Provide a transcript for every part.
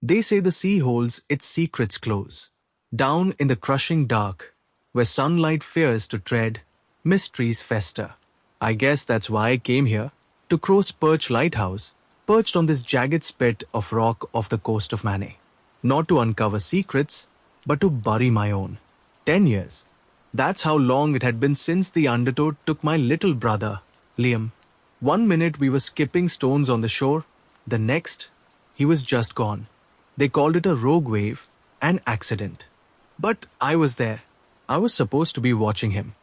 They say the sea holds its secrets close. Down in the crushing dark, where sunlight fears to tread, mysteries fester. I guess that's why I came here, to cross Perch Lighthouse, perched on this jagged spit of rock off the coast of Maine. Not to uncover secrets, but to bury my own. 10 years. That's how long it had been since the undertow took my little brother, Liam. One minute we were skipping stones on the shore, the next, he was just gone. They called it a rogue wave, an accident. But I was there. I was supposed to be watching him.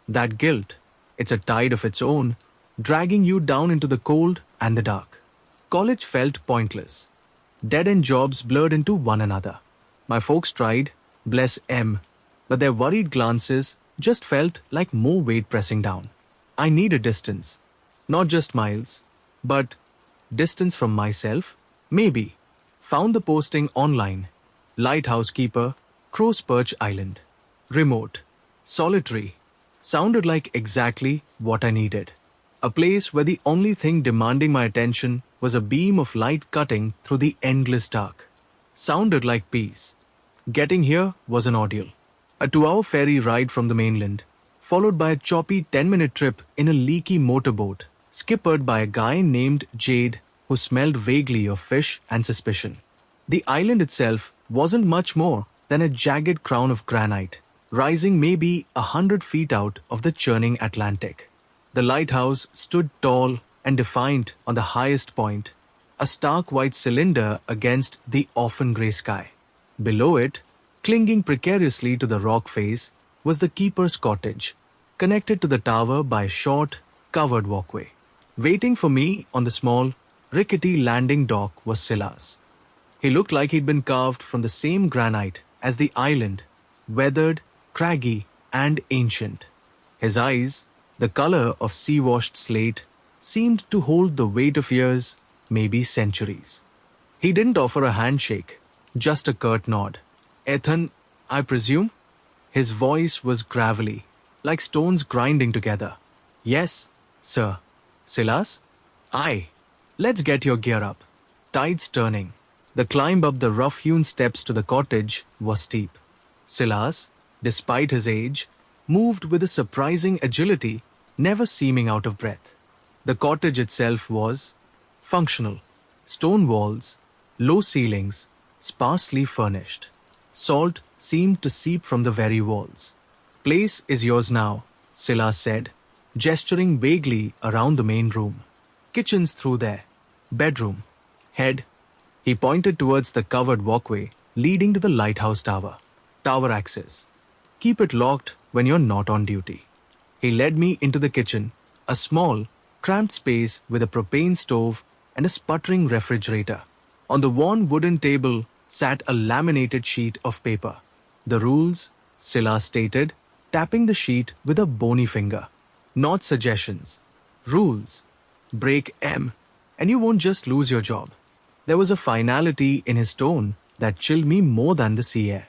That guilt, it's a tide of its own, dragging you down into the cold and the dark. College felt pointless. Dead-end jobs blurred into one another. My folks tried, bless M, but their worried glances just felt like more weight pressing down. I needed distance. Not just miles, but distance from myself, maybe. Found the posting online. Lighthouse keeper, Crow's Perch Island. Remote. Solitary. Sounded like exactly what I needed. A place where the only thing demanding my attention was a beam of light cutting through the endless dark. Sounded like peace. Getting here was an ordeal. A 2-hour ferry ride from the mainland, followed by a choppy 10-minute trip in a leaky motorboat, skippered by a guy named Jade who smelled vaguely of fish and suspicion. The island itself wasn't much more than a jagged crown of granite, rising maybe 100 feet out of the churning Atlantic. The lighthouse stood tall and defiant on the highest point, a stark white cylinder against the often grey sky. Below it, clinging precariously to the rock face, was the keeper's cottage, connected to the tower by a short, covered walkway. Waiting for me on the small, rickety landing dock was Silas. He looked like he'd been carved from the same granite as the island, weathered, craggy, and ancient. His eyes, the color of sea-washed slate, seemed to hold the weight of years, maybe centuries. He didn't offer a handshake, just a curt nod. Ethan, I presume? His voice was gravelly, like stones grinding together. Yes, sir. Silas? Aye. Let's get your gear up. Tide's turning. The climb up the rough-hewn steps to the cottage was steep. Silas, despite his age, moved with a surprising agility, never seeming out of breath. The cottage itself was functional. Stone walls, low ceilings, sparsely furnished. Salt seemed to seep from the very walls. Place is yours now, Silas said, gesturing vaguely around the main room. Kitchen's through there. Bedroom. Head. He pointed towards the covered walkway leading to the lighthouse tower. Tower access. Keep it locked when you're not on duty. He led me into the kitchen, a small, cramped space with a propane stove and a sputtering refrigerator. On the worn wooden table sat a laminated sheet of paper. The rules, Silas stated, tapping the sheet with a bony finger. Not suggestions. Rules. Break M, and you won't just lose your job. There was a finality in his tone that chilled me more than the sea air.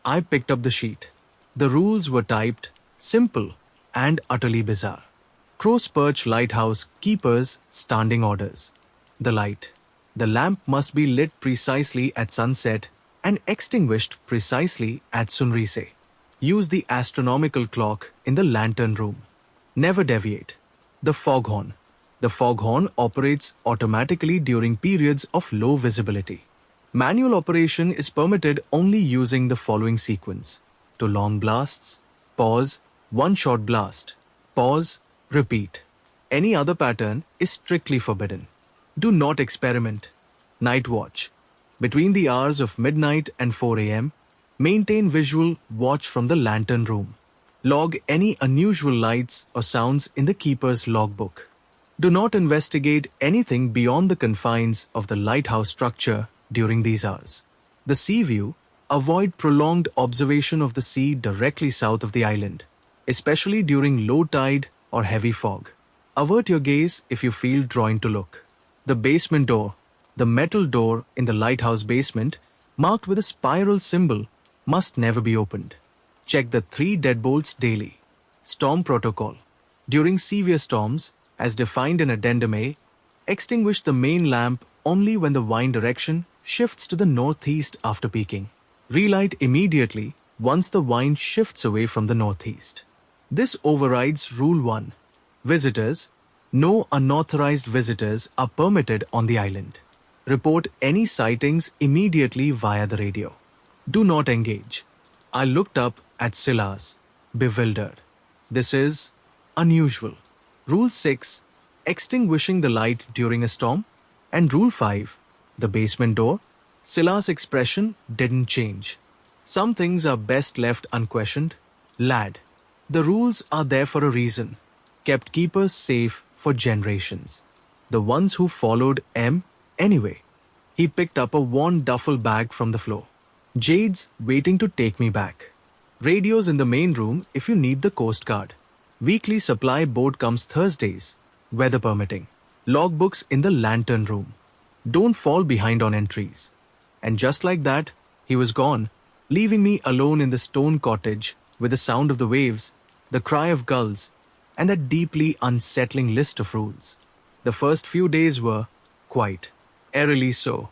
I picked up the sheet. The rules were typed, simple, and utterly bizarre. Crow's Perch Lighthouse keepers' standing orders. The light. The lamp must be lit precisely at sunset and extinguished precisely at sunrise. Use the astronomical clock in the lantern room. Never deviate. The Foghorn. The Foghorn operates automatically during periods of low visibility. Manual operation is permitted only using the following sequence. To long blasts, pause, one short blast, pause, repeat. Any other pattern is strictly forbidden. Do not experiment. Night watch. Between the hours of midnight and 4 a.m., maintain visual watch from the lantern room. Log any unusual lights or sounds in the keeper's logbook. Do not investigate anything beyond the confines of the lighthouse structure during these hours. The sea view. Avoid prolonged observation of the sea directly south of the island, especially during low tide or heavy fog. Avert your gaze if you feel drawn to look. The basement door. The metal door in the lighthouse basement, marked with a spiral symbol, must never be opened. Check the 3 deadbolts daily. Storm protocol. During severe storms, as defined in Addendum A, extinguish the main lamp only when the wind direction shifts to the northeast after peaking. Relight immediately once the wind shifts away from the northeast. This overrides Rule 1. Visitors. No unauthorized visitors are permitted on the island. Report any sightings immediately via the radio. Do not engage. I looked up at Silas, bewildered. This is unusual. Rule 6. Extinguishing the light during a storm. And Rule 5. The basement door. Silas' expression didn't change. Some things are best left unquestioned. Lad. The rules are there for a reason. Kept keepers safe for generations. The ones who followed M anyway. He picked up a worn duffel bag from the floor. Jade's waiting to take me back. Radios in the main room if you need the Coast Guard. Weekly supply boat comes Thursdays, weather permitting. Logbooks in the lantern room. Don't fall behind on entries. And just like that, he was gone, leaving me alone in the stone cottage with the sound of the waves, the cry of gulls, and that deeply unsettling list of rules. The first few days were quiet, eerily so.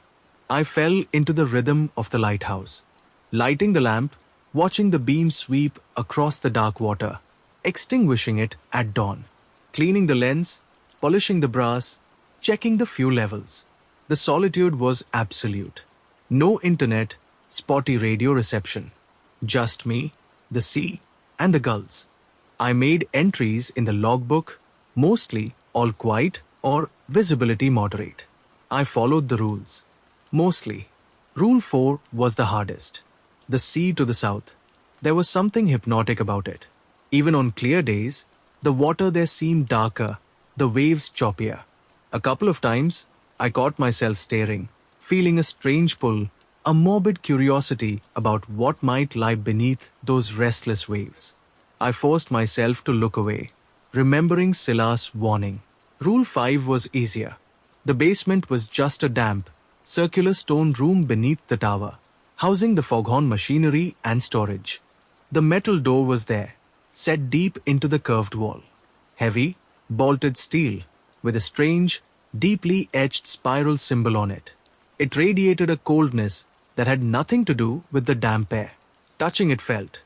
I fell into the rhythm of the lighthouse, lighting the lamp, watching the beam sweep across the dark water, extinguishing it at dawn, cleaning the lens, polishing the brass, checking the fuel levels. The solitude was absolute. No internet, spotty radio reception. Just me, the sea, and the gulls. I made entries in the logbook, mostly all quiet or visibility moderate. I followed the rules. Mostly. Rule 4 was the hardest. The sea to the south. There was something hypnotic about it. Even on clear days, the water there seemed darker, the waves choppier. A couple of times, I caught myself staring, feeling a strange pull, a morbid curiosity about what might lie beneath those restless waves. I forced myself to look away, remembering Silas' warning. Rule 5 was easier. The basement was just a damp, circular stone room beneath the tower, housing the Foghorn machinery and storage. The metal door was there, set deep into the curved wall. Heavy, bolted steel, with a strange, deeply etched spiral symbol on it. It radiated a coldness that had nothing to do with the damp air. Touching it felt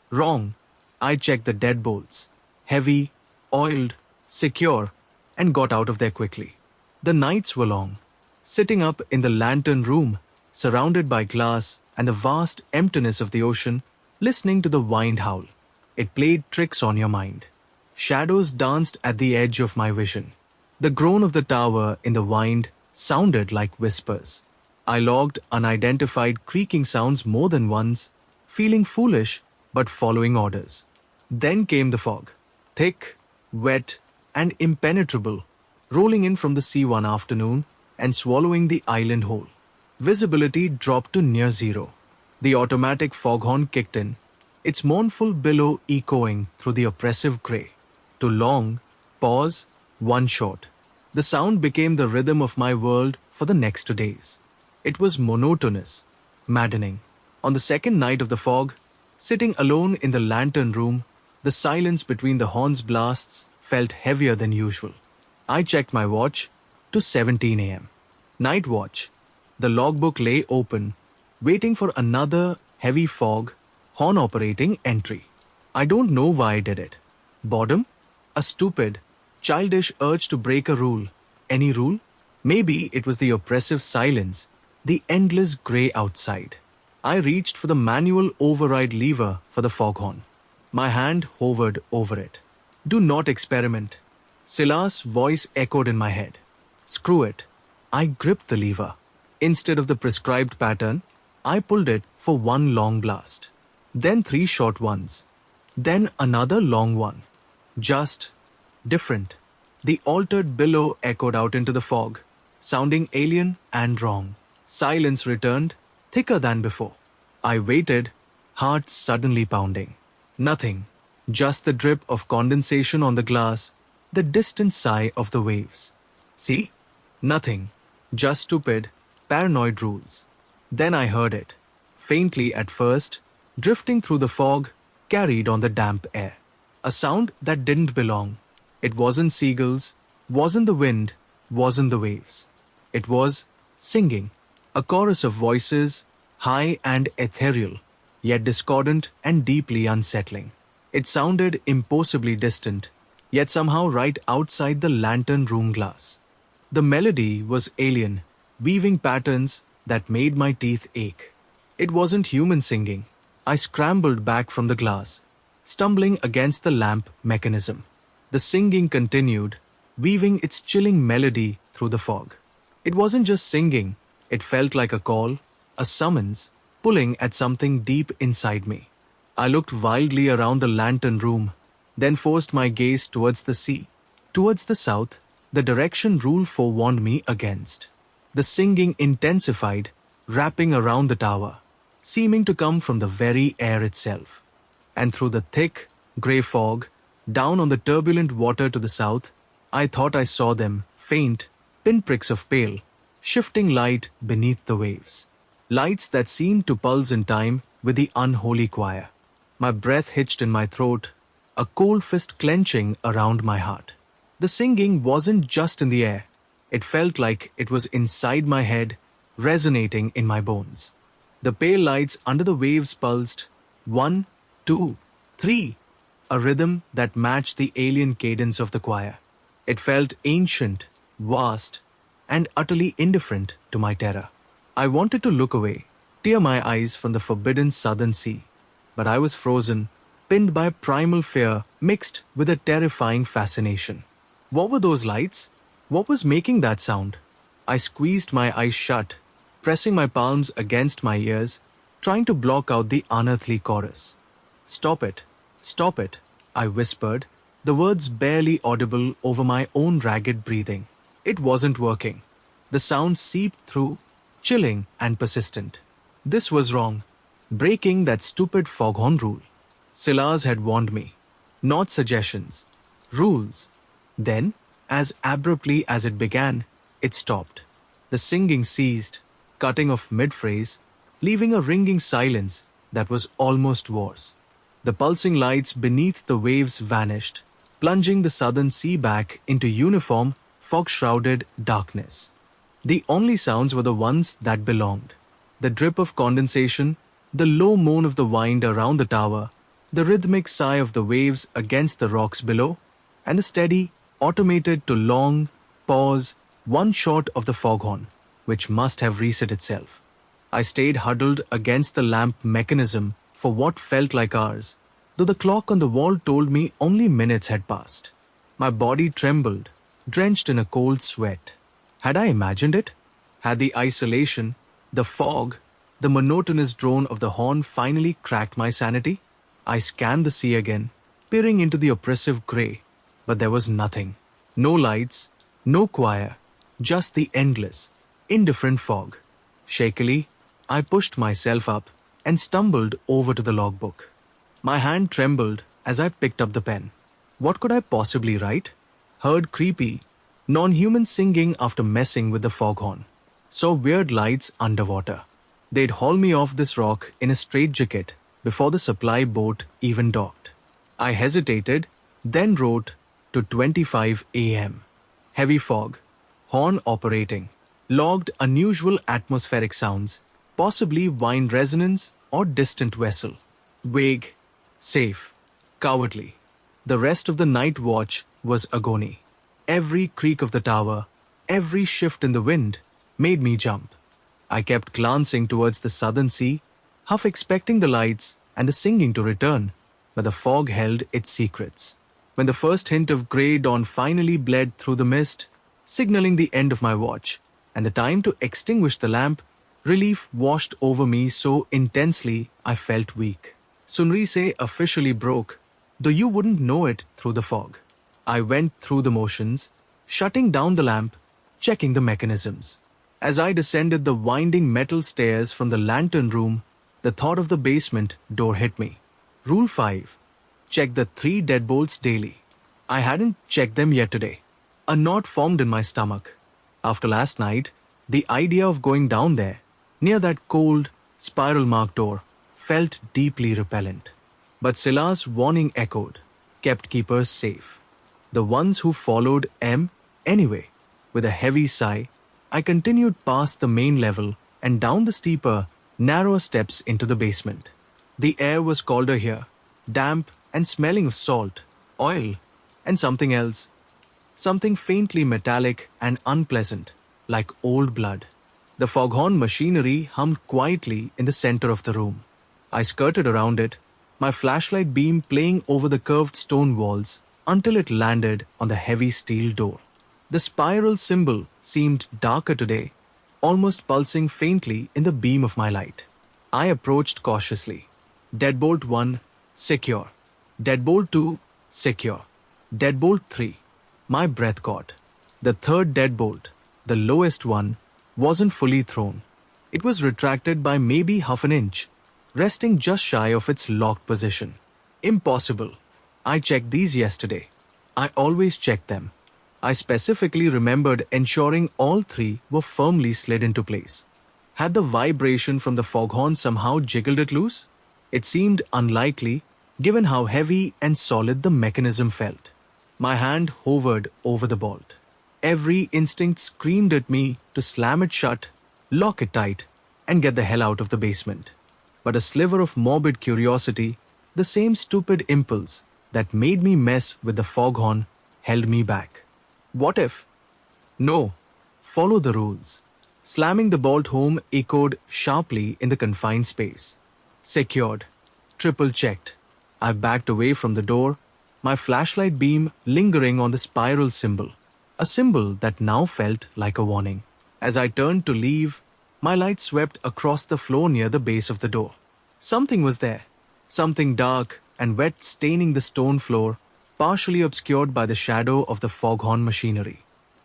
wrong. I checked the deadbolts, heavy, oiled, secure, and got out of there quickly. The nights were long. Sitting up in the lantern room, surrounded by glass and the vast emptiness of the ocean, listening to the wind howl. It played tricks on your mind. Shadows danced at the edge of my vision. The groan of the tower in the wind sounded like whispers. I logged unidentified creaking sounds more than once, feeling foolish but following orders. Then came the fog, thick, wet, and impenetrable, rolling in from the sea one afternoon and swallowing the island whole. Visibility dropped to near zero. The automatic foghorn kicked in, its mournful billow echoing through the oppressive grey. To long, pause, one short. The sound became the rhythm of my world for the next 2 days. It was monotonous, maddening. On the second night of the fog, sitting alone in the lantern room, the silence between the horn's blasts felt heavier than usual. I checked my watch to 17 a.m. Night watch. The logbook lay open, waiting for another heavy fog, horn operating entry. I don't know why I did it. Boredom? A stupid, childish urge to break a rule. Any rule? Maybe it was the oppressive silence, the endless grey outside. I reached for the manual override lever for the foghorn. My hand hovered over it. Do not experiment. Silas' voice echoed in my head. Screw it. I gripped the lever. Instead of the prescribed pattern, I pulled it for one long blast. Then 3 short ones. Then another long one. Just different. The altered billow echoed out into the fog, sounding alien and wrong. Silence returned, thicker than before. I waited, heart suddenly pounding. Nothing. Just the drip of condensation on the glass, the distant sigh of the waves. See? Nothing. Just stupid, paranoid rules. Then I heard it. Faintly at first, drifting through the fog, carried on the damp air. A sound that didn't belong. It wasn't seagulls, wasn't the wind, wasn't the waves. It was Singing. A chorus of voices, high and ethereal, yet discordant and deeply unsettling. It sounded impossibly distant, yet somehow right outside the lantern room glass. The melody was alien, weaving patterns that made my teeth ache. It wasn't human singing. I scrambled back from the glass, stumbling against the lamp mechanism. The singing continued, weaving its chilling melody through the fog. It wasn't just singing, it felt like a call, a summons, pulling at something deep inside me. I looked wildly around the lantern room, then forced my gaze towards the sea. Towards the south, the direction Rule forewarned me against. The singing intensified, wrapping around the tower, seeming to come from the very air itself. And through the thick, grey fog, down on the turbulent water to the south, I thought I saw them, faint, pinpricks of pale, shifting light beneath the waves. Lights that seemed to pulse in time with the unholy choir. My breath hitched in my throat, a cold fist clenching around my heart. The singing wasn't just in the air. It felt like it was inside my head, resonating in my bones. The pale lights under the waves pulsed, 1, 2, 3, a rhythm that matched the alien cadence of the choir. It felt ancient, vast, and utterly indifferent to my terror. I wanted to look away, tear my eyes from the forbidden southern sea, but I was frozen, pinned by primal fear mixed with a terrifying fascination. What were those lights? What was making that sound? I squeezed my eyes shut, pressing my palms against my ears, trying to block out the unearthly chorus. Stop it, I whispered, the words barely audible over my own ragged breathing. It wasn't working. The sound seeped through, chilling and persistent. This was wrong, breaking that stupid Foghorn rule. Silas had warned me. Not suggestions, rules. Then, as abruptly as it began, it stopped. The singing ceased, cutting off mid-phrase, leaving a ringing silence that was almost worse. The pulsing lights beneath the waves vanished, plunging the southern sea back into uniform, fog-shrouded darkness. The only sounds were the ones that belonged. The drip of condensation, the low moan of the wind around the tower, the rhythmic sigh of the waves against the rocks below, and the steady, automated to long pause, one shot of the foghorn, which must have reset itself. I stayed huddled against the lamp mechanism for what felt like hours, though the clock on the wall told me only minutes had passed. My body trembled, drenched in a cold sweat. Had I imagined it? Had the isolation, the fog, the monotonous drone of the horn finally cracked my sanity? I scanned the sea again, peering into the oppressive grey, but there was nothing. No lights, no choir, just the endless, indifferent fog. Shakily, I pushed myself up and stumbled over to the logbook. My hand trembled as I picked up the pen. What could I possibly write? Heard creepy, non-human singing after messing with the foghorn. Saw weird lights underwater. They'd haul me off this rock in a straitjacket before the supply boat even docked. I hesitated, then wrote to 25 a.m. Heavy fog, horn operating, logged unusual atmospheric sounds, possibly wind resonance or distant vessel. Vague, safe, cowardly. The rest of the night watch was agony. Every creak of the tower, every shift in the wind made me jump. I kept glancing towards the southern sea, half expecting the lights and the singing to return, but the fog held its secrets. When the first hint of grey dawn finally bled through the mist, signaling the end of my watch and the time to extinguish the lamp, relief washed over me so intensely I felt weak. Sunrise officially broke, though you wouldn't know it through the fog. I went through the motions, shutting down the lamp, checking the mechanisms. As I descended the winding metal stairs from the lantern room, the thought of the basement door hit me. Rule 5. Check the 3 deadbolts daily. I hadn't checked them yet today. A knot formed in my stomach. After last night, the idea of going down there, near that cold, spiral-marked door, felt deeply repellent. But Silas' warning echoed, kept keepers safe. The ones who followed M anyway. With a heavy sigh, I continued past the main level and down the steeper, narrower steps into the basement. The air was colder here, damp and smelling of salt, oil, and something else. Something faintly metallic and unpleasant, like old blood. The foghorn machinery hummed quietly in the center of the room. I skirted around it, my flashlight beam playing over the curved stone walls until it landed on the heavy steel door. The spiral symbol seemed darker today, almost pulsing faintly in the beam of my light. I approached cautiously. Deadbolt 1, secure. Deadbolt 2, secure. Deadbolt 3. My breath caught. The third deadbolt, the lowest one, wasn't fully thrown. It was retracted by maybe half an inch, resting just shy of its locked position. Impossible. I checked these yesterday. I always check them. I specifically remembered ensuring all three were firmly slid into place. Had the vibration from the foghorn somehow jiggled it loose? It seemed unlikely, given how heavy and solid the mechanism felt. My hand hovered over the bolt. Every instinct screamed at me to slam it shut, lock it tight, and get the hell out of the basement. But a sliver of morbid curiosity, the same stupid impulse that made me mess with the foghorn, held me back. What if? No. Follow the rules. Slamming the bolt home echoed sharply in the confined space. Secured. Triple checked. I backed away from the door, my flashlight beam lingering on the spiral symbol, a symbol that now felt like a warning. As I turned to leave, my light swept across the floor near the base of the door. Something was there, something dark and wet staining the stone floor, partially obscured by the shadow of the foghorn machinery.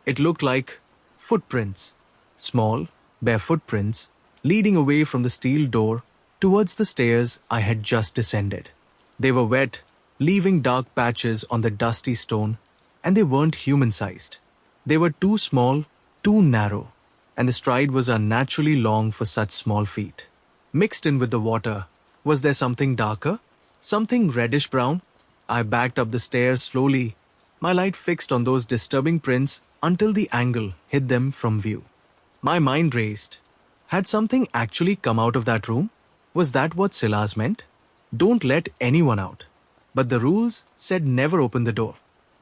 It looked like footprints, small, bare footprints, leading away from the steel door towards the stairs I had just descended. They were wet, leaving dark patches on the dusty stone, and they weren't human-sized. They were too small, too narrow, and the stride was unnaturally long for such small feet. Mixed in with the water, was there something darker? Something reddish-brown? I backed up the stairs slowly, my light fixed on those disturbing prints until the angle hid them from view. My mind raced. Had something actually come out of that room? Was that what Silas meant? Don't let anyone out. But the rules said never open the door.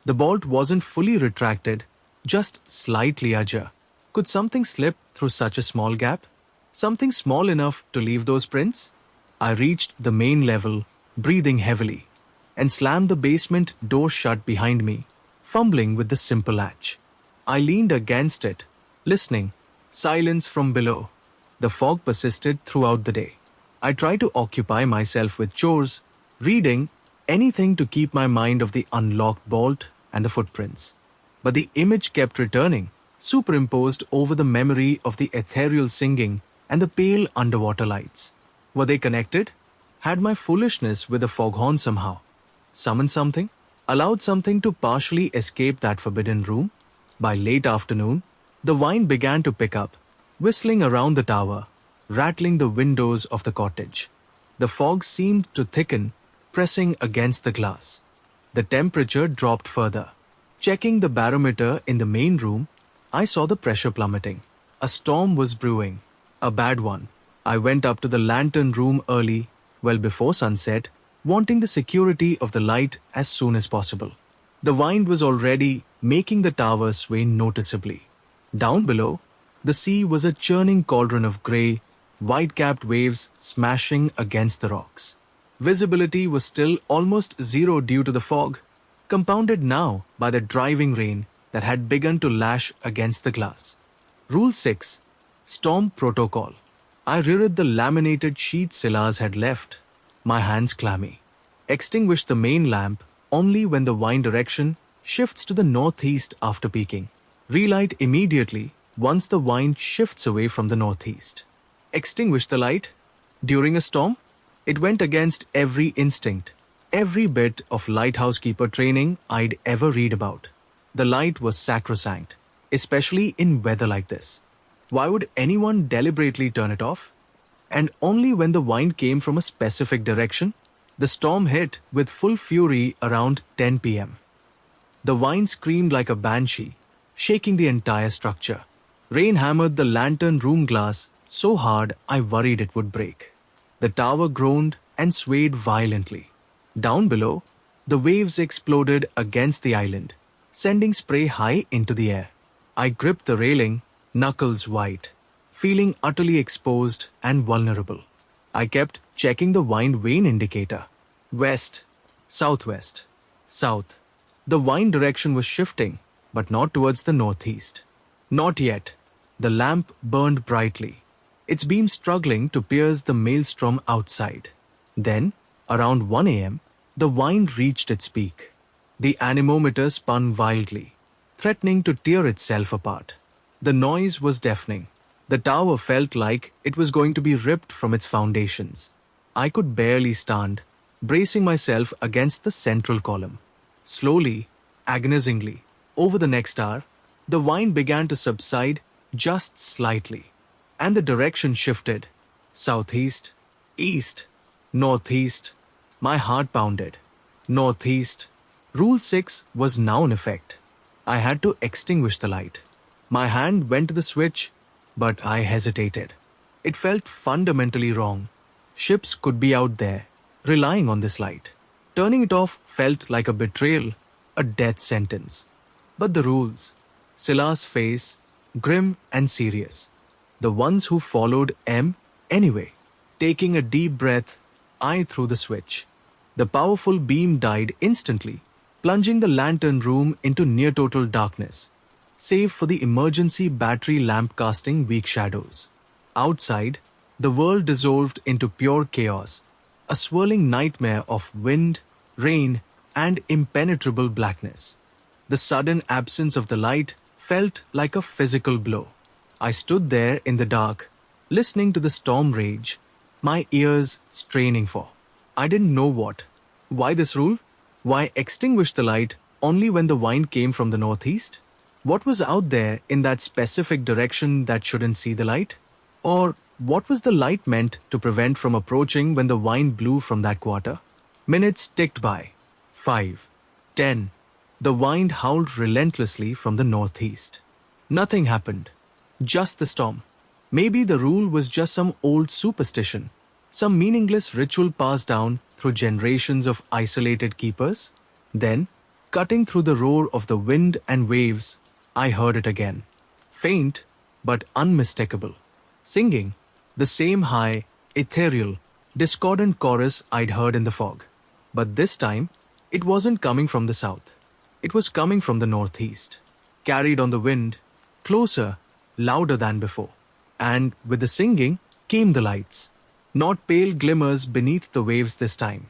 The bolt wasn't fully retracted, just slightly ajar. Could something slip through such a small gap? Something small enough to leave those prints? I reached the main level, breathing heavily, and slammed the basement door shut behind me, fumbling with the simple latch. I leaned against it, listening. Silence from below. The fog persisted throughout the day. I tried to occupy myself with chores, reading, anything to keep my mind off the unlocked bolt and the footprints. But the image kept returning, superimposed over the memory of the ethereal singing and the pale underwater lights. Were they connected? Had my foolishness with the foghorn somehow summoned something? Allowed something to partially escape that forbidden room? By late afternoon, the wind began to pick up, whistling around the tower, rattling the windows of the cottage. The fog seemed to thicken, pressing against the glass. The temperature dropped further. Checking the barometer in the main room, I saw the pressure plummeting. A storm was brewing, a bad one. I went up to the lantern room early, well before sunset, wanting the security of the light as soon as possible. The wind was already making the tower sway noticeably. Down below, the sea was a churning cauldron of grey, white-capped waves smashing against the rocks. Visibility was still almost zero due to the fog, compounded now by the driving rain that had begun to lash against the glass. Rule 6. Storm Protocol. I reread the laminated sheet Silas had left, my hands clammy. Extinguish the main lamp only when the wind direction shifts to the northeast after peaking. Relight immediately once the wind shifts away from the northeast. Extinguish the light during a storm? It went against every instinct, every bit of lighthouse keeper training I'd ever read about. The light was sacrosanct, especially in weather like this. Why would anyone deliberately turn it off? And only when the wind came from a specific direction? The storm hit with full fury around 10 p.m. The wind screamed like a banshee, shaking the entire structure. Rain hammered the lantern room glass so hard I worried it would break. The tower groaned and swayed violently. Down below, the waves exploded against the island, sending spray high into the air. I gripped the railing, knuckles white, feeling utterly exposed and vulnerable. I kept checking the wind vane indicator. West, southwest, south. The wind direction was shifting, but not towards the northeast. Not yet. The lamp burned brightly, its beam struggling to pierce the maelstrom outside. Then, around 1 a.m., the wind reached its peak. The anemometer spun wildly, threatening to tear itself apart. The noise was deafening. The tower felt like it was going to be ripped from its foundations. I could barely stand, bracing myself against the central column. Slowly, agonizingly, over the next hour, the wind began to subside just slightly, and the direction shifted. Southeast, east, northeast. My heart pounded. Northeast. Rule 6 was now in effect. I had to extinguish the light. My hand went to the switch, but I hesitated. It felt fundamentally wrong. Ships could be out there, relying on this light. Turning it off felt like a betrayal, a death sentence. But the rules. Silas' face, grim and serious. The ones who followed M anyway. Taking a deep breath, I threw the switch. The powerful beam died instantly, plunging the lantern room into near-total darkness, save for the emergency battery lamp casting weak shadows. Outside, the world dissolved into pure chaos, a swirling nightmare of wind, rain, and impenetrable blackness. The sudden absence of the light felt like a physical blow. I stood there in the dark, listening to the storm rage, my ears straining for. I didn't know what. Why this rule? Why extinguish the light only when the wind came from the northeast? What was out there in that specific direction that shouldn't see the light? Or what was the light meant to prevent from approaching when the wind blew from that quarter? Minutes ticked by. 5, 10. The wind howled relentlessly from the northeast. Nothing happened. Just the storm. Maybe the rule was just some old superstition, some meaningless ritual passed down through generations of isolated keepers. Then, cutting through the roar of the wind and waves, I heard it again. Faint, but unmistakable. Singing, the same high, ethereal, discordant chorus I'd heard in the fog. But this time, it wasn't coming from the south. It was coming from the northeast, carried on the wind, closer, louder than before. And with the singing came the lights. Not pale glimmers beneath the waves this time.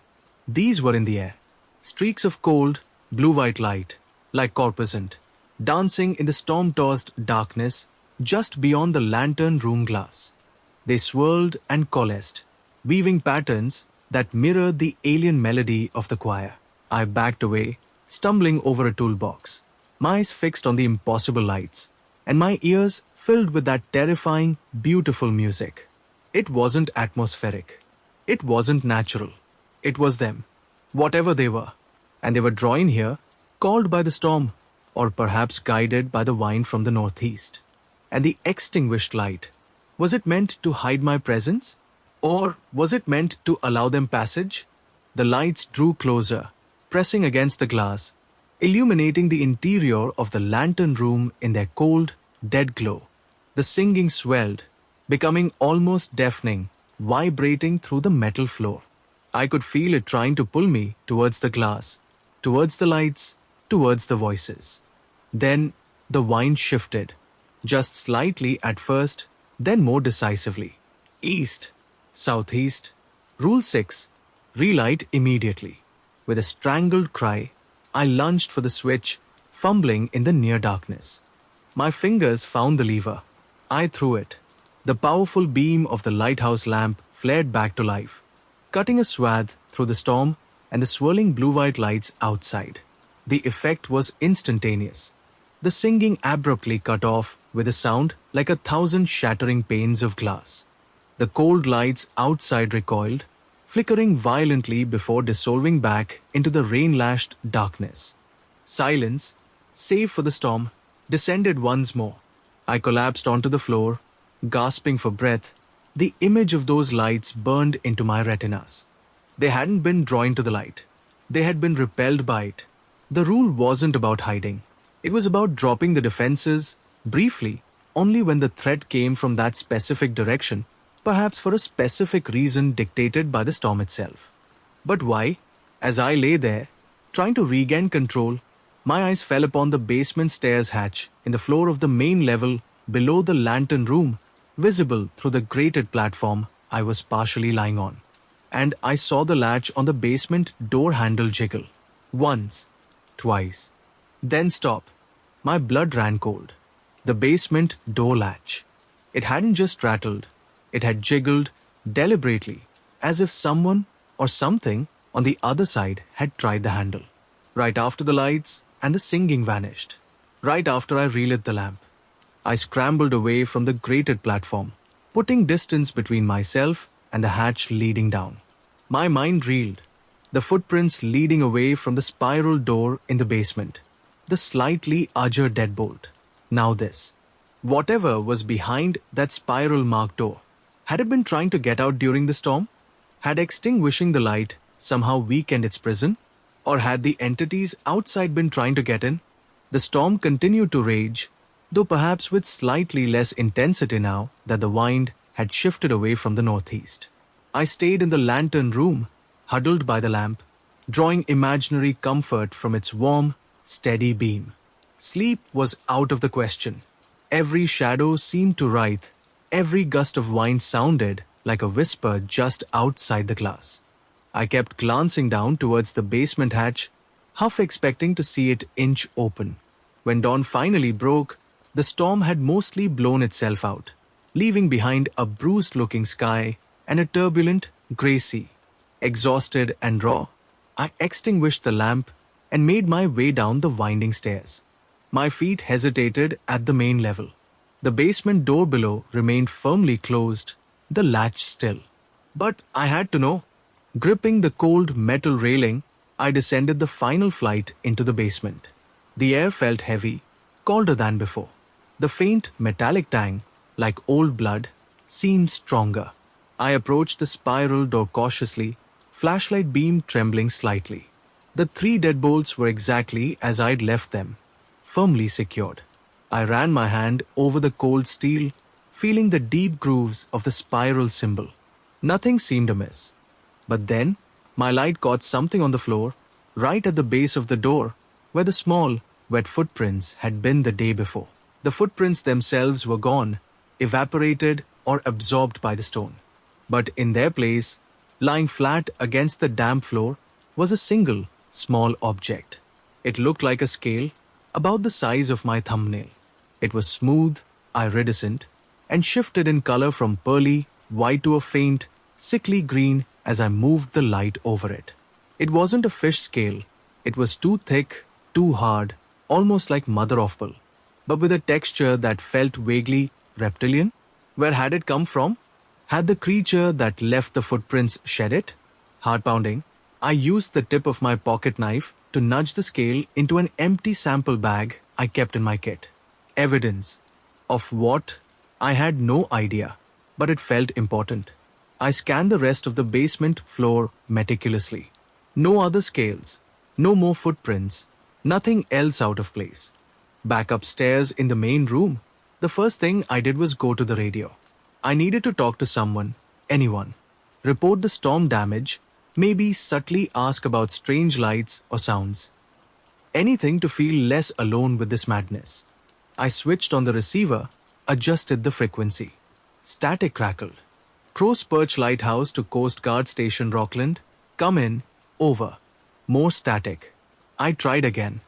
These were in the air. Streaks of cold, blue-white light, like corpuscent, dancing in the storm-tossed darkness just beyond the lantern room glass. They swirled and coalesced, weaving patterns that mirrored the alien melody of the choir. I backed away, stumbling over a toolbox, my eyes fixed on the impossible lights, and my ears filled with that terrifying, beautiful music. It wasn't atmospheric. It wasn't natural. It was them, whatever they were, and they were drawing here, called by the storm, or perhaps guided by the wind from the northeast. And the extinguished light, was it meant to hide my presence? Or was it meant to allow them passage? The lights drew closer, pressing against the glass, illuminating the interior of the lantern room in their cold, dead glow. The singing swelled, becoming almost deafening, vibrating through the metal floor. I could feel it trying to pull me towards the glass, towards the lights, towards the voices. Then the wind shifted, just slightly at first, then more decisively. East, southeast, Rule 6, relight immediately. With a strangled cry, I lunged for the switch, fumbling in the near darkness. My fingers found the lever. I threw it. The powerful beam of the lighthouse lamp flared back to life, cutting a swath through the storm and the swirling blue-white lights outside. The effect was instantaneous. The singing abruptly cut off with a sound like 1,000 shattering panes of glass. The cold lights outside recoiled, flickering violently before dissolving back into the rain-lashed darkness. Silence, save for the storm, descended once more. I collapsed onto the floor, gasping for breath. The image of those lights burned into my retinas. They hadn't been drawn to the light. They had been repelled by it. The rule wasn't about hiding. It was about dropping the defenses, briefly, only when the threat came from that specific direction, perhaps for a specific reason dictated by the storm itself. But why? As I lay there, trying to regain control, my eyes fell upon the basement stairs hatch in the floor of the main level below the lantern room, visible through the grated platform I was partially lying on. And I saw the latch on the basement door handle jiggle. Once, twice, then stop. My blood ran cold. The basement door latch. It hadn't just rattled, it had jiggled deliberately, as if someone or something on the other side had tried the handle. Right after the lights and the singing vanished. Right after I relit the lamp. I scrambled away from the grated platform, putting distance between myself and the hatch leading down. My mind reeled. The footprints leading away from the spiral door in the basement. The slightly ajar deadbolt. Now this. Whatever was behind that spiral marked door. Had it been trying to get out during the storm? Had extinguishing the light somehow weakened its prison? Or had the entities outside been trying to get in? The storm continued to rage, though perhaps with slightly less intensity now that the wind had shifted away from the northeast. I stayed in the lantern room, huddled by the lamp, drawing imaginary comfort from its warm, steady beam. Sleep was out of the question. Every shadow seemed to writhe, every gust of wind sounded like a whisper just outside the glass. I kept glancing down towards the basement hatch, half expecting to see it inch open. When dawn finally broke, the storm had mostly blown itself out, leaving behind a bruised-looking sky and a turbulent grey sea. Exhausted and raw, I extinguished the lamp and made my way down the winding stairs. My feet hesitated at the main level. The basement door below remained firmly closed, the latch still. But I had to know. Gripping the cold metal railing, I descended the final flight into the basement. The air felt heavy, colder than before. The faint metallic tang, like old blood, seemed stronger. I approached the spiral door cautiously, flashlight beam trembling slightly. The 3 deadbolts were exactly as I'd left them, firmly secured. I ran my hand over the cold steel, feeling the deep grooves of the spiral symbol. Nothing seemed amiss. But then, my light caught something on the floor, right at the base of the door, where the small, wet footprints had been the day before. The footprints themselves were gone, evaporated or absorbed by the stone. But in their place, lying flat against the damp floor, was a single, small object. It looked like a scale, about the size of my thumbnail. It was smooth, iridescent, and shifted in color from pearly white to a faint, sickly green as I moved the light over it. It wasn't a fish scale. It was too thick, too hard, almost like mother of pearl, but with a texture that felt vaguely reptilian. Where had it come from? Had the creature that left the footprints shed it? Heart-pounding, I used the tip of my pocket knife to nudge the scale into an empty sample bag I kept in my kit. Evidence. Of what? I had no idea, but it felt important. I scanned the rest of the basement floor meticulously. No other scales, no more footprints, nothing else out of place. Back upstairs in the main room, the first thing I did was go to the radio. I needed to talk to someone, anyone. Report the storm damage, maybe subtly ask about strange lights or sounds. Anything to feel less alone with this madness. I switched on the receiver, adjusted the frequency. Static crackled. Perch Lighthouse to Coast Guard Station Rockland. Come in. Over. More static. I tried again.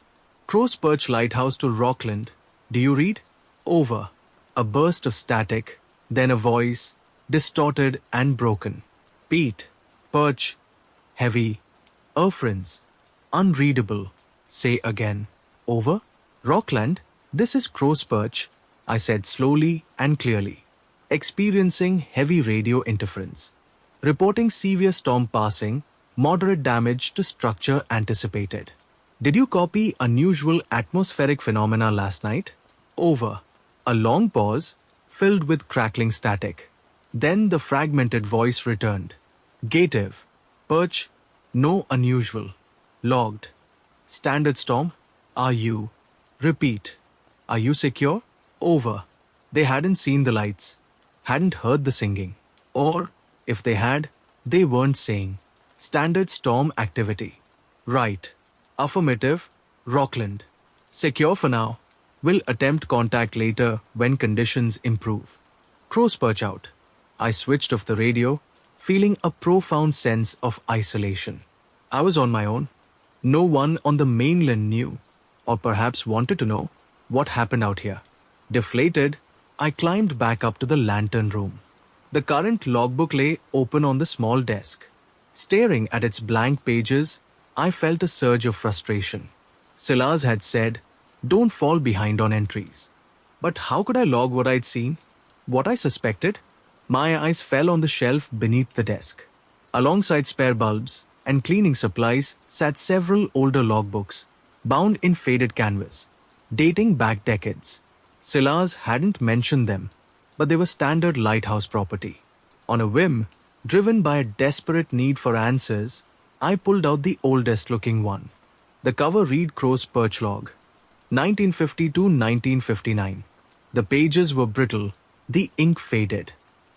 Perch Lighthouse to Rockland. Do you read? Over. A burst of static, then a voice, distorted and broken. Pete. Perch. Heavy. Friends. Unreadable. Say again. Over. Rockland. This is Perch, I said slowly and clearly. Experiencing heavy radio interference. Reporting severe storm passing, moderate damage to structure anticipated. Did you copy unusual atmospheric phenomena last night? Over. A long pause, filled with crackling static. Then the fragmented voice returned. Gative. Perch. No unusual. Logged. Standard storm. Are you? Repeat. Are you secure? Over. They hadn't seen the lights, hadn't heard the singing. Or, if they had, they weren't saying. Standard storm activity. Right. Affirmative. Rockland. Secure for now. Will attempt contact later when conditions improve. Crows perch out. I switched off the radio, feeling a profound sense of isolation. I was on my own. No one on the mainland knew, or perhaps wanted to know, what happened out here. Deflated, I climbed back up to the lantern room. The current logbook lay open on the small desk. Staring at its blank pages, I felt a surge of frustration. Silas had said, "Don't fall behind on entries." But how could I log what I'd seen? What I suspected? My eyes fell on the shelf beneath the desk. Alongside spare bulbs and cleaning supplies sat several older logbooks, bound in faded canvas, dating back decades. Silas hadn't mentioned them, but they were standard lighthouse property. On a whim, driven by a desperate need for answers, I pulled out the oldest looking one. The cover read Crow's Perch Log, 1950 to 1959. The pages were brittle, the ink faded.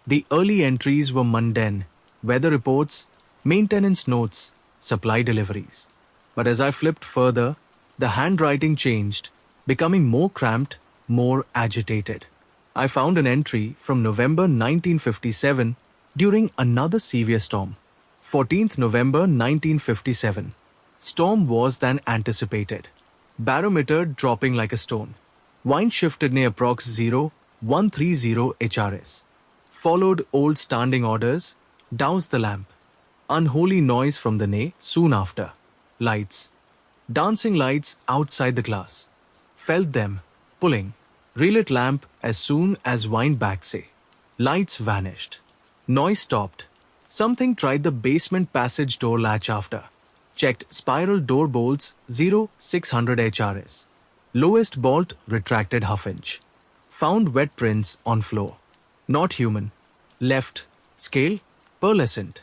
The early entries were mundane, weather reports, maintenance notes, supply deliveries. But as I flipped further, the handwriting changed, becoming more cramped, more agitated. I found an entry from November 1957 during another severe storm. 14th November 1957. Storm worse than anticipated. Barometer dropping like a stone. Wind shifted near approx 0130 HRS. Followed old standing orders. Douse the lamp. Unholy noise from the nay soon after. Lights. Dancing lights outside the glass. Felt them. Pulling. Relit lamp as soon as wind back say. Lights vanished. Noise stopped. Something tried the basement passage door latch after. Checked spiral door bolts 0600 HRS. Lowest bolt retracted half inch. Found wet prints on floor. Not human. Left. Scale. Pearlescent.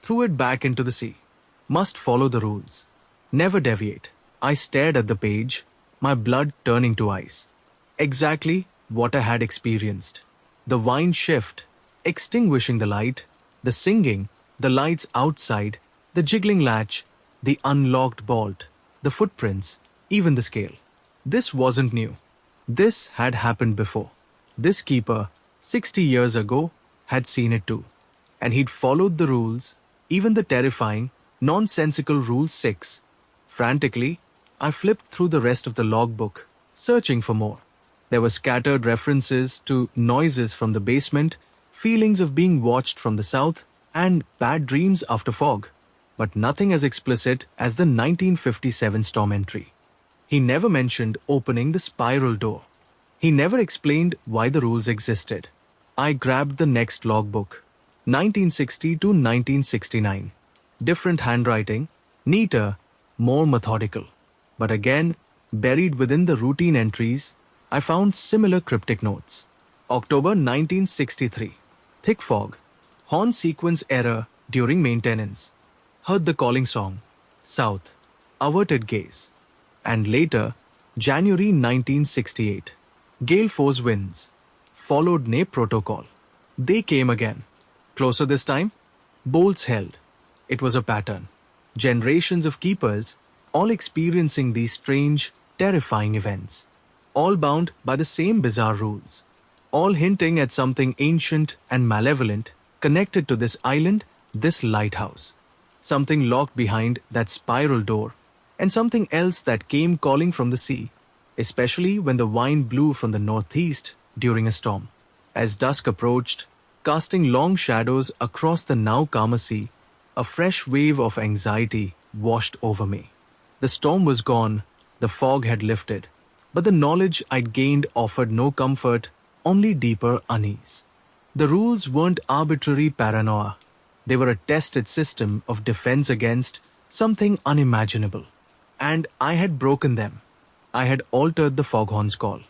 Threw it back into the sea. Must follow the rules. Never deviate. I stared at the page, my blood turning to ice. Exactly what I had experienced. The wind shift, extinguishing the light, the singing, the lights outside, the jiggling latch, the unlocked bolt, the footprints, even the scale. This wasn't new. This had happened before. This keeper, 60 years ago, had seen it too. And he'd followed the rules, even the terrifying, nonsensical Rule 6. Frantically, I flipped through the rest of the logbook, searching for more. There were scattered references to noises from the basement, feelings of being watched from the south, and bad dreams after fog, but nothing as explicit as the 1957 storm entry. He never mentioned opening the spiral door. He never explained why the rules existed. I grabbed the next logbook, 1960 to 1969. Different handwriting, neater, more methodical. But again, buried within the routine entries, I found similar cryptic notes. October 1963. Thick fog. Horn sequence error during maintenance. Heard the calling song. South. Averted gaze. And later, January 1968. Gale force winds. Followed ne protocol. They came again. Closer this time. Bolts held. It was a pattern. Generations of keepers, all experiencing these strange, terrifying events. All bound by the same bizarre rules. All hinting at something ancient and malevolent connected to this island, this lighthouse. Something locked behind that spiral door, and something else that came calling from the sea, especially when the wind blew from the northeast during a storm. As dusk approached, casting long shadows across the now calmer sea, a fresh wave of anxiety washed over me. The storm was gone, the fog had lifted, but the knowledge I'd gained offered no comfort, only deeper unease. The rules weren't arbitrary paranoia. They were a tested system of defense against something unimaginable. And I had broken them. I had altered the Foghorn's call.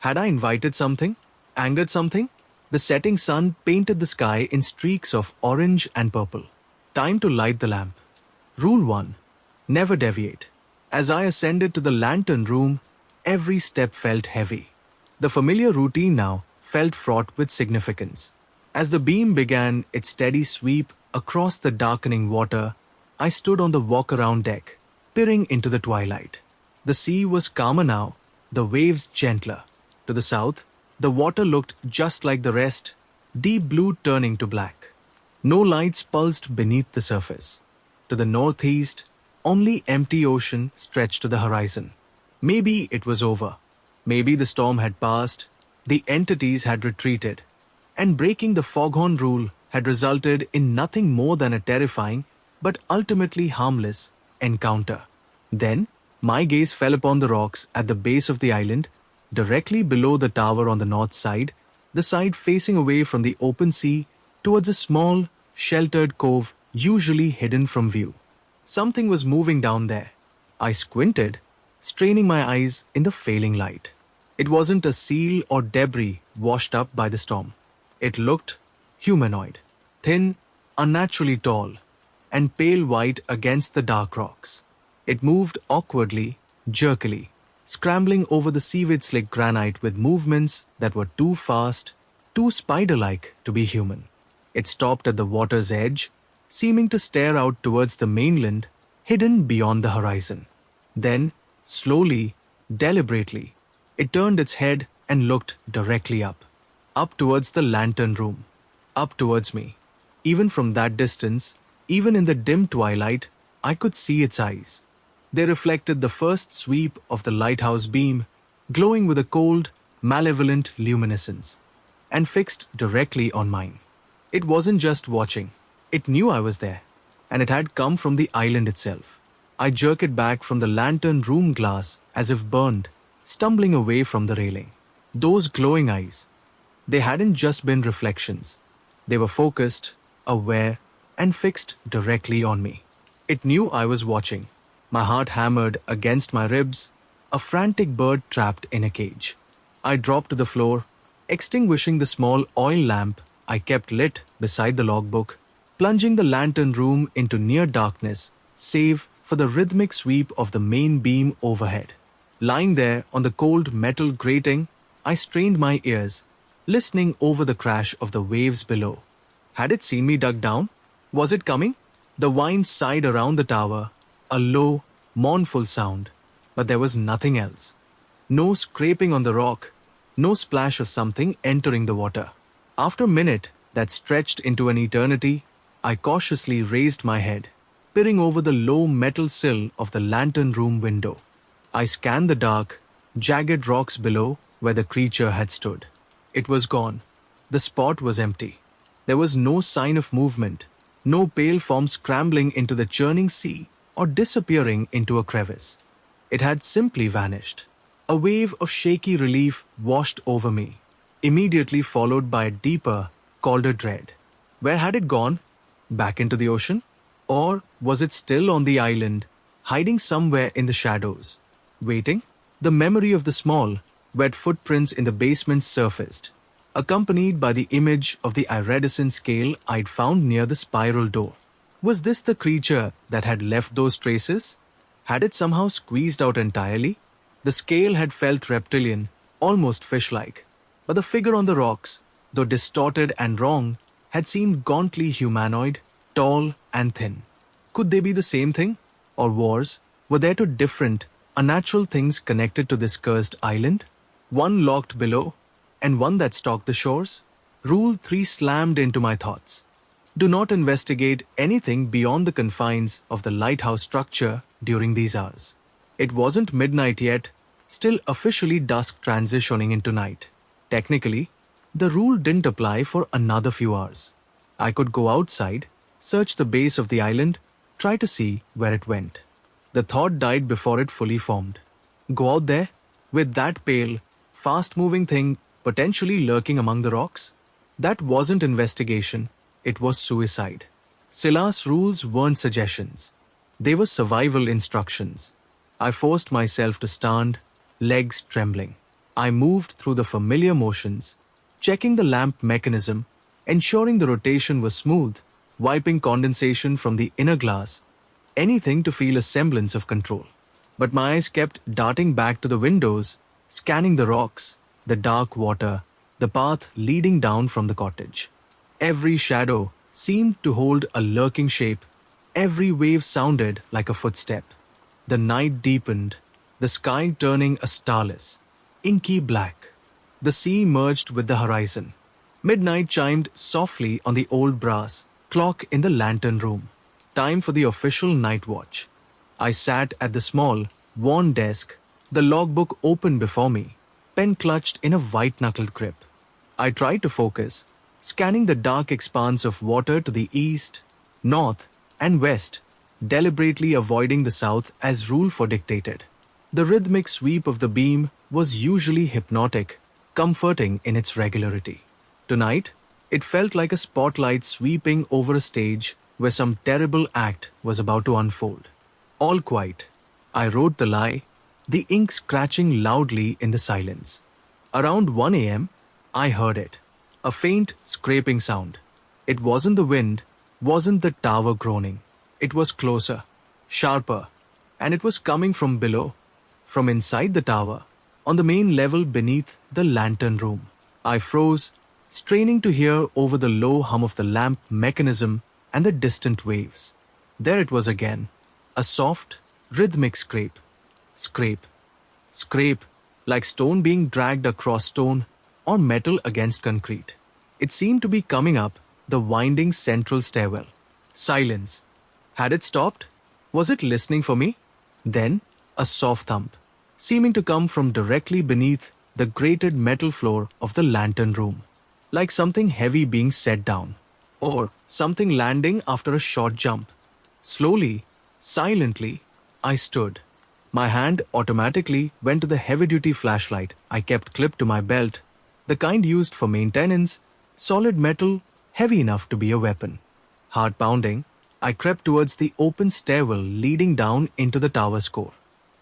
Had I invited something? Angered something? The setting sun painted the sky in streaks of orange and purple. Time to light the lamp. Rule 1. Never deviate. As I ascended to the lantern room, every step felt heavy. The familiar routine now felt fraught with significance. As the beam began its steady sweep across the darkening water, I stood on the walk-around deck, peering into the twilight. The sea was calmer now, the waves gentler. To the south, the water looked just like the rest, deep blue turning to black. No lights pulsed beneath the surface. To the northeast, only empty ocean stretched to the horizon. Maybe it was over. Maybe the storm had passed, the entities had retreated, and breaking the Foghorn rule had resulted in nothing more than a terrifying, but ultimately harmless, encounter. Then, my gaze fell upon the rocks at the base of the island, directly below the tower on the north side, the side facing away from the open sea towards a small, sheltered cove usually hidden from view. Something was moving down there. I squinted, straining my eyes in the failing light. It wasn't a seal or debris washed up by the storm. It looked humanoid, thin, unnaturally tall, and pale white against the dark rocks. It moved awkwardly, jerkily, scrambling over the seaweed-slick granite with movements that were too fast, too spider-like to be human. It stopped at the water's edge, seeming to stare out towards the mainland, hidden beyond the horizon. Then, slowly, deliberately, it turned its head and looked directly up towards the lantern room, up towards me. Even from that distance, even in the dim twilight, I could see its eyes. They reflected the first sweep of the lighthouse beam, glowing with a cold, malevolent luminescence, and fixed directly on mine. It wasn't just watching. It knew I was there, and it had come from the island itself. I jerked it back from the lantern room glass as if burned, stumbling away from the railing. Those glowing eyes, they hadn't just been reflections. They were focused, aware, and fixed directly on me. It knew I was watching. My heart hammered against my ribs, a frantic bird trapped in a cage. I dropped to the floor, extinguishing the small oil lamp I kept lit beside the logbook, plunging the lantern room into near darkness, save for the rhythmic sweep of the main beam overhead. Lying there on the cold metal grating, I strained my ears, listening over the crash of the waves below. Had it seen me dug down? Was it coming? The wind sighed around the tower, a low, mournful sound, but there was nothing else. No scraping on the rock, no splash of something entering the water. After a minute that stretched into an eternity, I cautiously raised my head, peering over the low metal sill of the lantern room window. I scanned the dark, jagged rocks below where the creature had stood. It was gone. The spot was empty. There was no sign of movement, no pale form scrambling into the churning sea or disappearing into a crevice. It had simply vanished. A wave of shaky relief washed over me, immediately followed by a deeper, colder dread. Where had it gone? Back into the ocean? Or was it still on the island, hiding somewhere in the shadows? Waiting? The memory of the small, wet footprints in the basement surfaced, accompanied by the image of the iridescent scale I'd found near the spiral door. Was this the creature that had left those traces? Had it somehow squeezed out entirely? The scale had felt reptilian, almost fish-like, but the figure on the rocks, though distorted and wrong, had seemed gauntly humanoid, tall and thin. Could they be the same thing? Or were there two different, unnatural things connected to this cursed island? One locked below, and one that stalked the shores? Rule 3 slammed into my thoughts. Do not investigate anything beyond the confines of the lighthouse structure during these hours. It wasn't midnight yet, still officially dusk transitioning into night. Technically, the rule didn't apply for another few hours. I could go outside, search the base of the island, try to see where it went. The thought died before it fully formed. Go out there, with that pale, fast-moving thing potentially lurking among the rocks? That wasn't investigation, it was suicide. Silas' rules weren't suggestions. They were survival instructions. I forced myself to stand, legs trembling. I moved through the familiar motions, checking the lamp mechanism, ensuring the rotation was smooth, wiping condensation from the inner glass, anything to feel a semblance of control. But my eyes kept darting back to the windows, scanning the rocks, the dark water, the path leading down from the cottage. Every shadow seemed to hold a lurking shape, every wave sounded like a footstep. The night deepened, the sky turning a starless, inky black. The sea merged with the horizon. Midnight chimed softly on the old brass clock in the lantern room. Time for the official night watch. I sat at the small, worn desk, the logbook open before me, pen clutched in a white-knuckled grip. I tried to focus, scanning the dark expanse of water to the east, north, and west, deliberately avoiding the south as rule for dictated. The rhythmic sweep of the beam was usually hypnotic, comforting in its regularity. Tonight, it felt like a spotlight sweeping over a stage where some terrible act was about to unfold. All quiet. I wrote the lie, the ink scratching loudly in the silence. Around 1 a.m., I heard it. A faint scraping sound. It wasn't the wind, wasn't the tower groaning. It was closer, sharper, and it was coming from below, from inside the tower, on the main level beneath the lantern room. I froze, straining to hear over the low hum of the lamp mechanism and the distant waves. There it was again, a soft, rhythmic scrape. Scrape. Scrape, like stone being dragged across stone or metal against concrete. It seemed to be coming up the winding central stairwell. Silence. Had it stopped? Was it listening for me? Then, a soft thump, seeming to come from directly beneath the grated metal floor of the lantern room, like something heavy being set down, or something landing after a short jump. Slowly, silently, I stood. My hand automatically went to the heavy-duty flashlight I kept clipped to my belt, the kind used for maintenance, solid metal, heavy enough to be a weapon. Heart pounding, I crept towards the open stairwell leading down into the tower's core.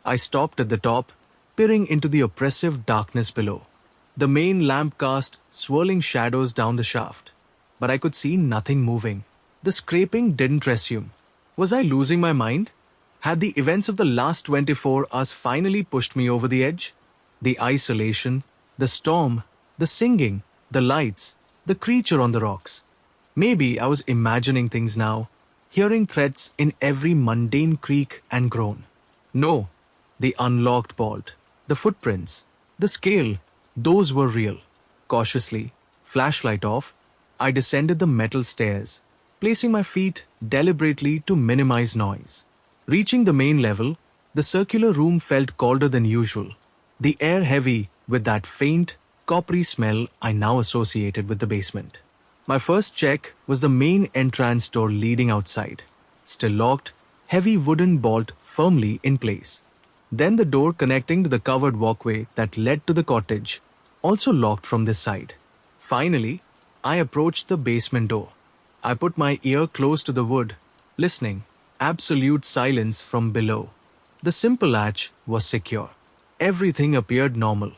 I stopped at the top, peering into the oppressive darkness below. The main lamp cast swirling shadows down the shaft, but I could see nothing moving. The scraping didn't resume. Was I losing my mind? Had the events of the last 24 hours finally pushed me over the edge? The isolation, the storm, the singing, the lights, the creature on the rocks. Maybe I was imagining things now, hearing threats in every mundane creak and groan. No, the unlocked bolt, the footprints, the scale, those were real. Cautiously, flashlight off, I descended the metal stairs, placing my feet deliberately to minimize noise. Reaching the main level, the circular room felt colder than usual, the air heavy with that faint, coppery smell I now associated with the basement. My first check was the main entrance door leading outside, still locked, heavy wooden bolt firmly in place. Then the door connecting to the covered walkway that led to the cottage, also locked from this side. Finally, I approached the basement door. I put my ear close to the wood, listening. Absolute silence from below. The simple latch was secure. Everything appeared normal.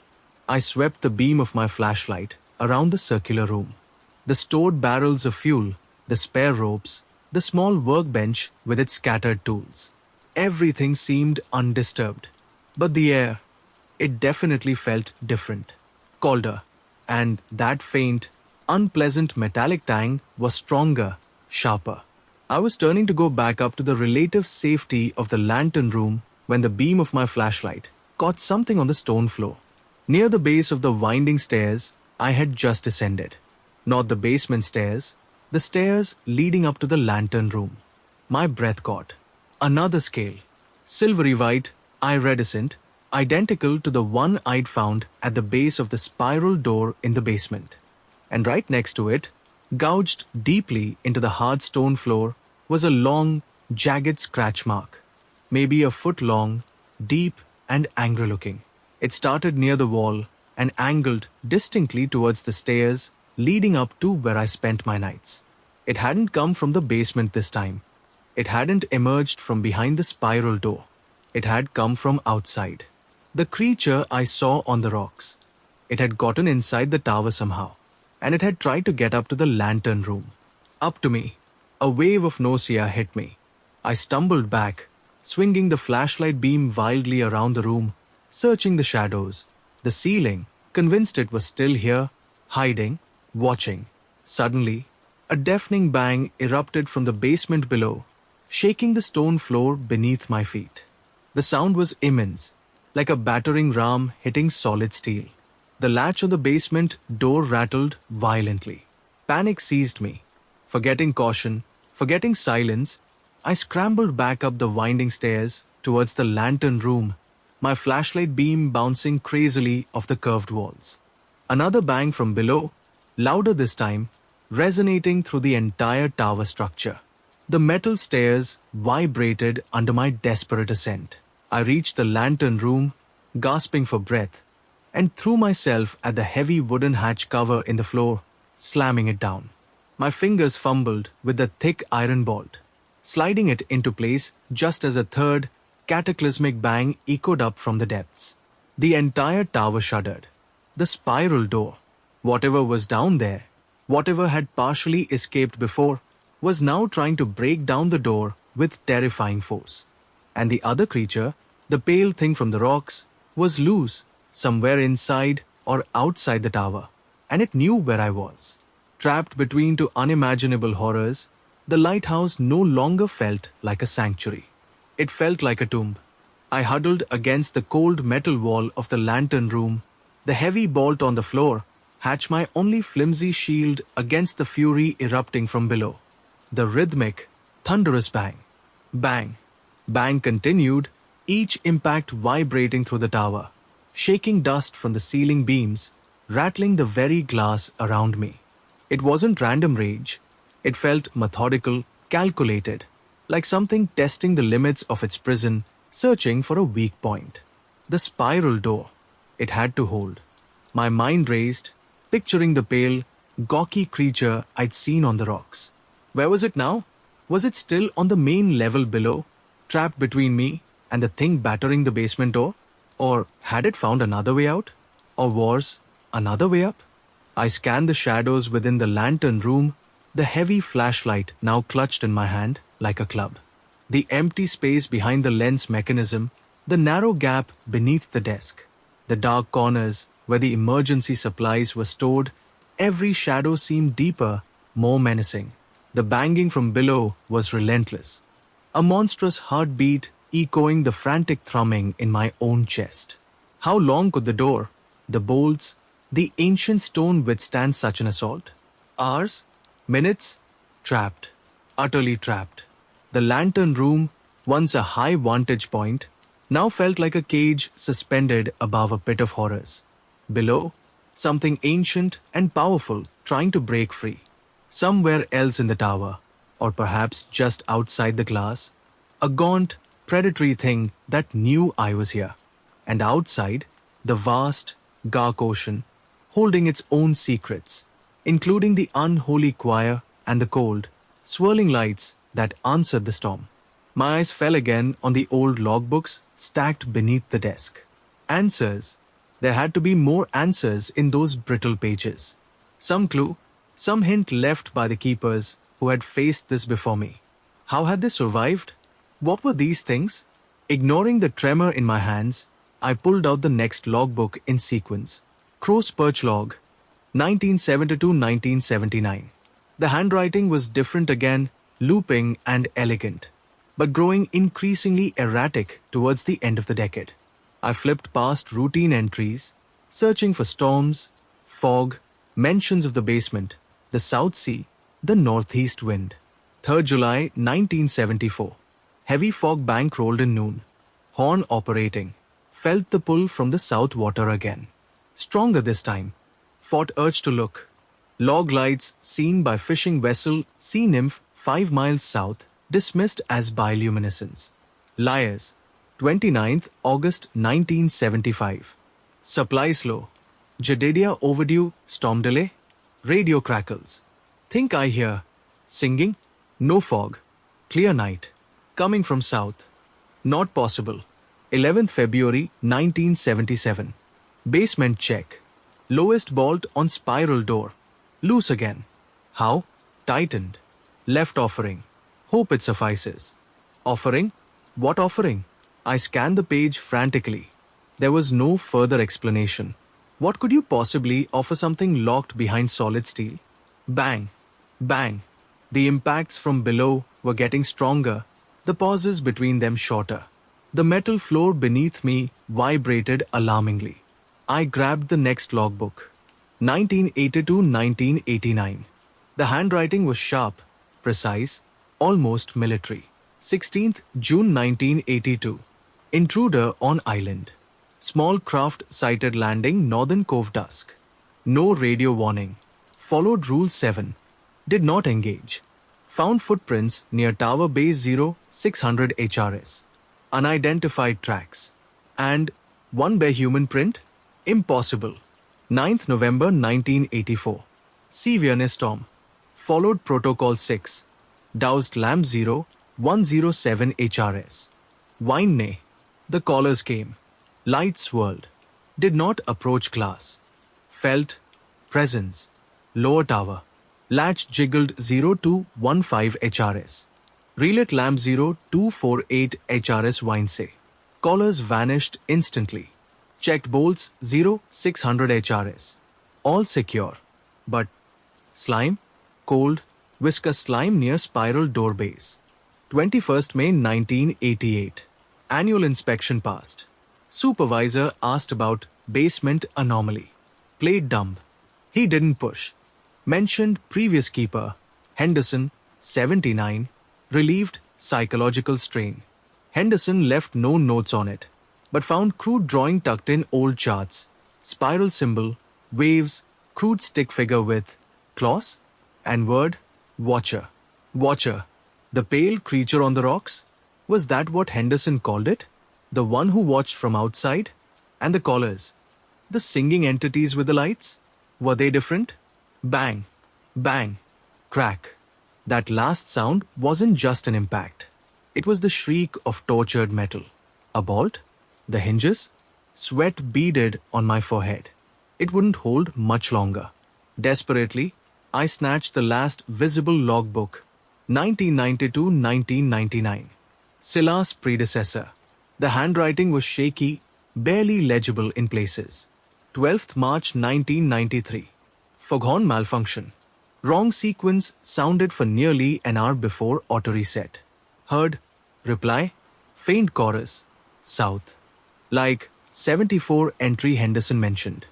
I swept the beam of my flashlight around the circular room. The stored barrels of fuel, the spare ropes, the small workbench with its scattered tools. Everything seemed undisturbed. But the air, it definitely felt different. Colder. And that faint, unpleasant metallic tang was stronger, sharper. I was turning to go back up to the relative safety of the lantern room when the beam of my flashlight caught something on the stone floor. Near the base of the winding stairs I had just descended. Not the basement stairs, the stairs leading up to the lantern room. My breath caught. Another scale. Silvery white, iridescent, identical to the one I'd found at the base of the spiral door in the basement. And right next to it, gouged deeply into the hard stone floor, was a long, jagged scratch mark. Maybe a foot long, deep and angry looking. It started near the wall and angled distinctly towards the stairs leading up to where I spent my nights. It hadn't come from the basement this time. It hadn't emerged from behind the spiral door. It had come from outside. The creature I saw on the rocks. It had gotten inside the tower somehow, and it had tried to get up to the lantern room. Up to me. A wave of nausea hit me. I stumbled back, swinging the flashlight beam wildly around the room, searching the shadows, the ceiling, convinced it was still here, hiding, watching. Suddenly, a deafening bang erupted from the basement below, shaking the stone floor beneath my feet. The sound was immense, like a battering ram hitting solid steel. The latch on the basement door rattled violently. Panic seized me. Forgetting caution, forgetting silence, I scrambled back up the winding stairs towards the lantern room, my flashlight beam bouncing crazily off the curved walls. Another bang from below, louder this time, resonating through the entire tower structure. The metal stairs vibrated under my desperate ascent. I reached the lantern room, gasping for breath, and threw myself at the heavy wooden hatch cover in the floor, slamming it down. My fingers fumbled with the thick iron bolt, sliding it into place just as a third, cataclysmic bang echoed up from the depths. The entire tower shuddered. The spiral door, whatever was down there, whatever had partially escaped before, was now trying to break down the door with terrifying force. And the other creature, the pale thing from the rocks, was loose, somewhere inside or outside the tower, and it knew where I was. Trapped between two unimaginable horrors, the lighthouse no longer felt like a sanctuary. It felt like a tomb. I huddled against the cold metal wall of the lantern room, the heavy bolt on the floor, hatch my only flimsy shield against the fury erupting from below. The rhythmic, thunderous bang, bang, bang continued, each impact vibrating through the tower, shaking dust from the ceiling beams, rattling the very glass around me. It wasn't random rage. It felt methodical, calculated, like something testing the limits of its prison, searching for a weak point. The spiral door. It had to hold. My mind raced, picturing the pale, gawky creature I'd seen on the rocks. Where was it now? Was it still on the main level below, trapped between me and the thing battering the basement door? Or had it found another way out? Or was another way up? I scanned the shadows within the lantern room, the heavy flashlight now clutched in my hand like a club. The empty space behind the lens mechanism, the narrow gap beneath the desk, the dark corners where the emergency supplies were stored, every shadow seemed deeper, more menacing. The banging from below was relentless, a monstrous heartbeat echoing the frantic thrumming in my own chest. How long could the door, the bolts, the ancient stone withstand such an assault? Hours? Minutes? Trapped. Utterly trapped. The lantern room, once a high vantage point, now felt like a cage suspended above a pit of horrors. Below, something ancient and powerful trying to break free. Somewhere else in the tower, or perhaps just outside the glass, a gaunt, predatory thing that knew I was here. And outside, the vast, dark ocean, holding its own secrets, including the unholy choir and the cold, swirling lights that answered the storm. My eyes fell again on the old logbooks stacked beneath the desk. Answers. There had to be more answers in those brittle pages. Some clue, some hint left by the keepers who had faced this before me. How had they survived? What were these things? Ignoring the tremor in my hands, I pulled out the next logbook in sequence. Crow's Perch Log, 1972-1979. The handwriting was different again, looping and elegant, but growing increasingly erratic towards the end of the decade. I flipped past routine entries, searching for storms, fog, mentions of the basement, the South Sea, the northeast wind. 3rd July 1974. Heavy fog bank rolled in noon. Horn operating. Felt the pull from the south water again. Stronger this time. Fought urge to look. Log lights seen by fishing vessel Sea Nymph 5 miles south, dismissed as bioluminescence. Liars. 29th August 1975. Supply slow. Jadidia overdue, storm delay. Radio crackles. Think I hear. Singing. No fog. Clear night. Coming from south. Not possible. 11th February 1977. Basement check. Lowest bolt on spiral door. Loose again. How? Tightened. Left offering. Hope it suffices. Offering? What offering? I scanned the page frantically. There was no further explanation. What could you possibly offer something locked behind solid steel? Bang! Bang! The impacts from below were getting stronger, the pauses between them shorter. The metal floor beneath me vibrated alarmingly. I grabbed the next logbook. 1982-1989. The handwriting was sharp, precise, almost military. 16th June 1982. Intruder on island. Small craft sighted landing Northern Cove dusk. No radio warning. Followed Rule 7. Did not engage. Found footprints near Tower Base 0600 HRS. Unidentified tracks. And one bare human print? Impossible. 9th November 1984. Severe storm. Followed Protocol 6. Doused Lamp 0107 HRS. Wine. The callers came. Light swirled. Did not approach glass. Felt. Presence. Lower tower. Latch jiggled 0215 HRS. Relit lamp 0248 HRS Winesay. Callers vanished instantly. Checked bolts 0600 HRS. All secure. But slime? Cold, viscous slime near spiral door base. 21st May 1988. Annual inspection passed. Supervisor asked about basement anomaly. Played dumb. He didn't push. Mentioned previous keeper, Henderson, 79, relieved psychological strain. Henderson left no notes on it, but found crude drawing tucked in old charts. Spiral symbol, waves, crude stick figure with claws, and word, watcher. Watcher. The pale creature on the rocks? Was that what Henderson called it? The one who watched from outside? And the callers? The singing entities with the lights? Were they different? Bang, bang, crack. That last sound wasn't just an impact. It was the shriek of tortured metal. A bolt? The hinges? Sweat beaded on my forehead. It wouldn't hold much longer. Desperately, I snatched the last visible logbook. 1992-1999. Silas' predecessor. The handwriting was shaky, barely legible in places. 12th March 1993. Foghorn malfunction. Wrong sequence sounded for nearly an hour before auto reset. Heard, reply, faint chorus, south. Like 74 entry Henderson mentioned.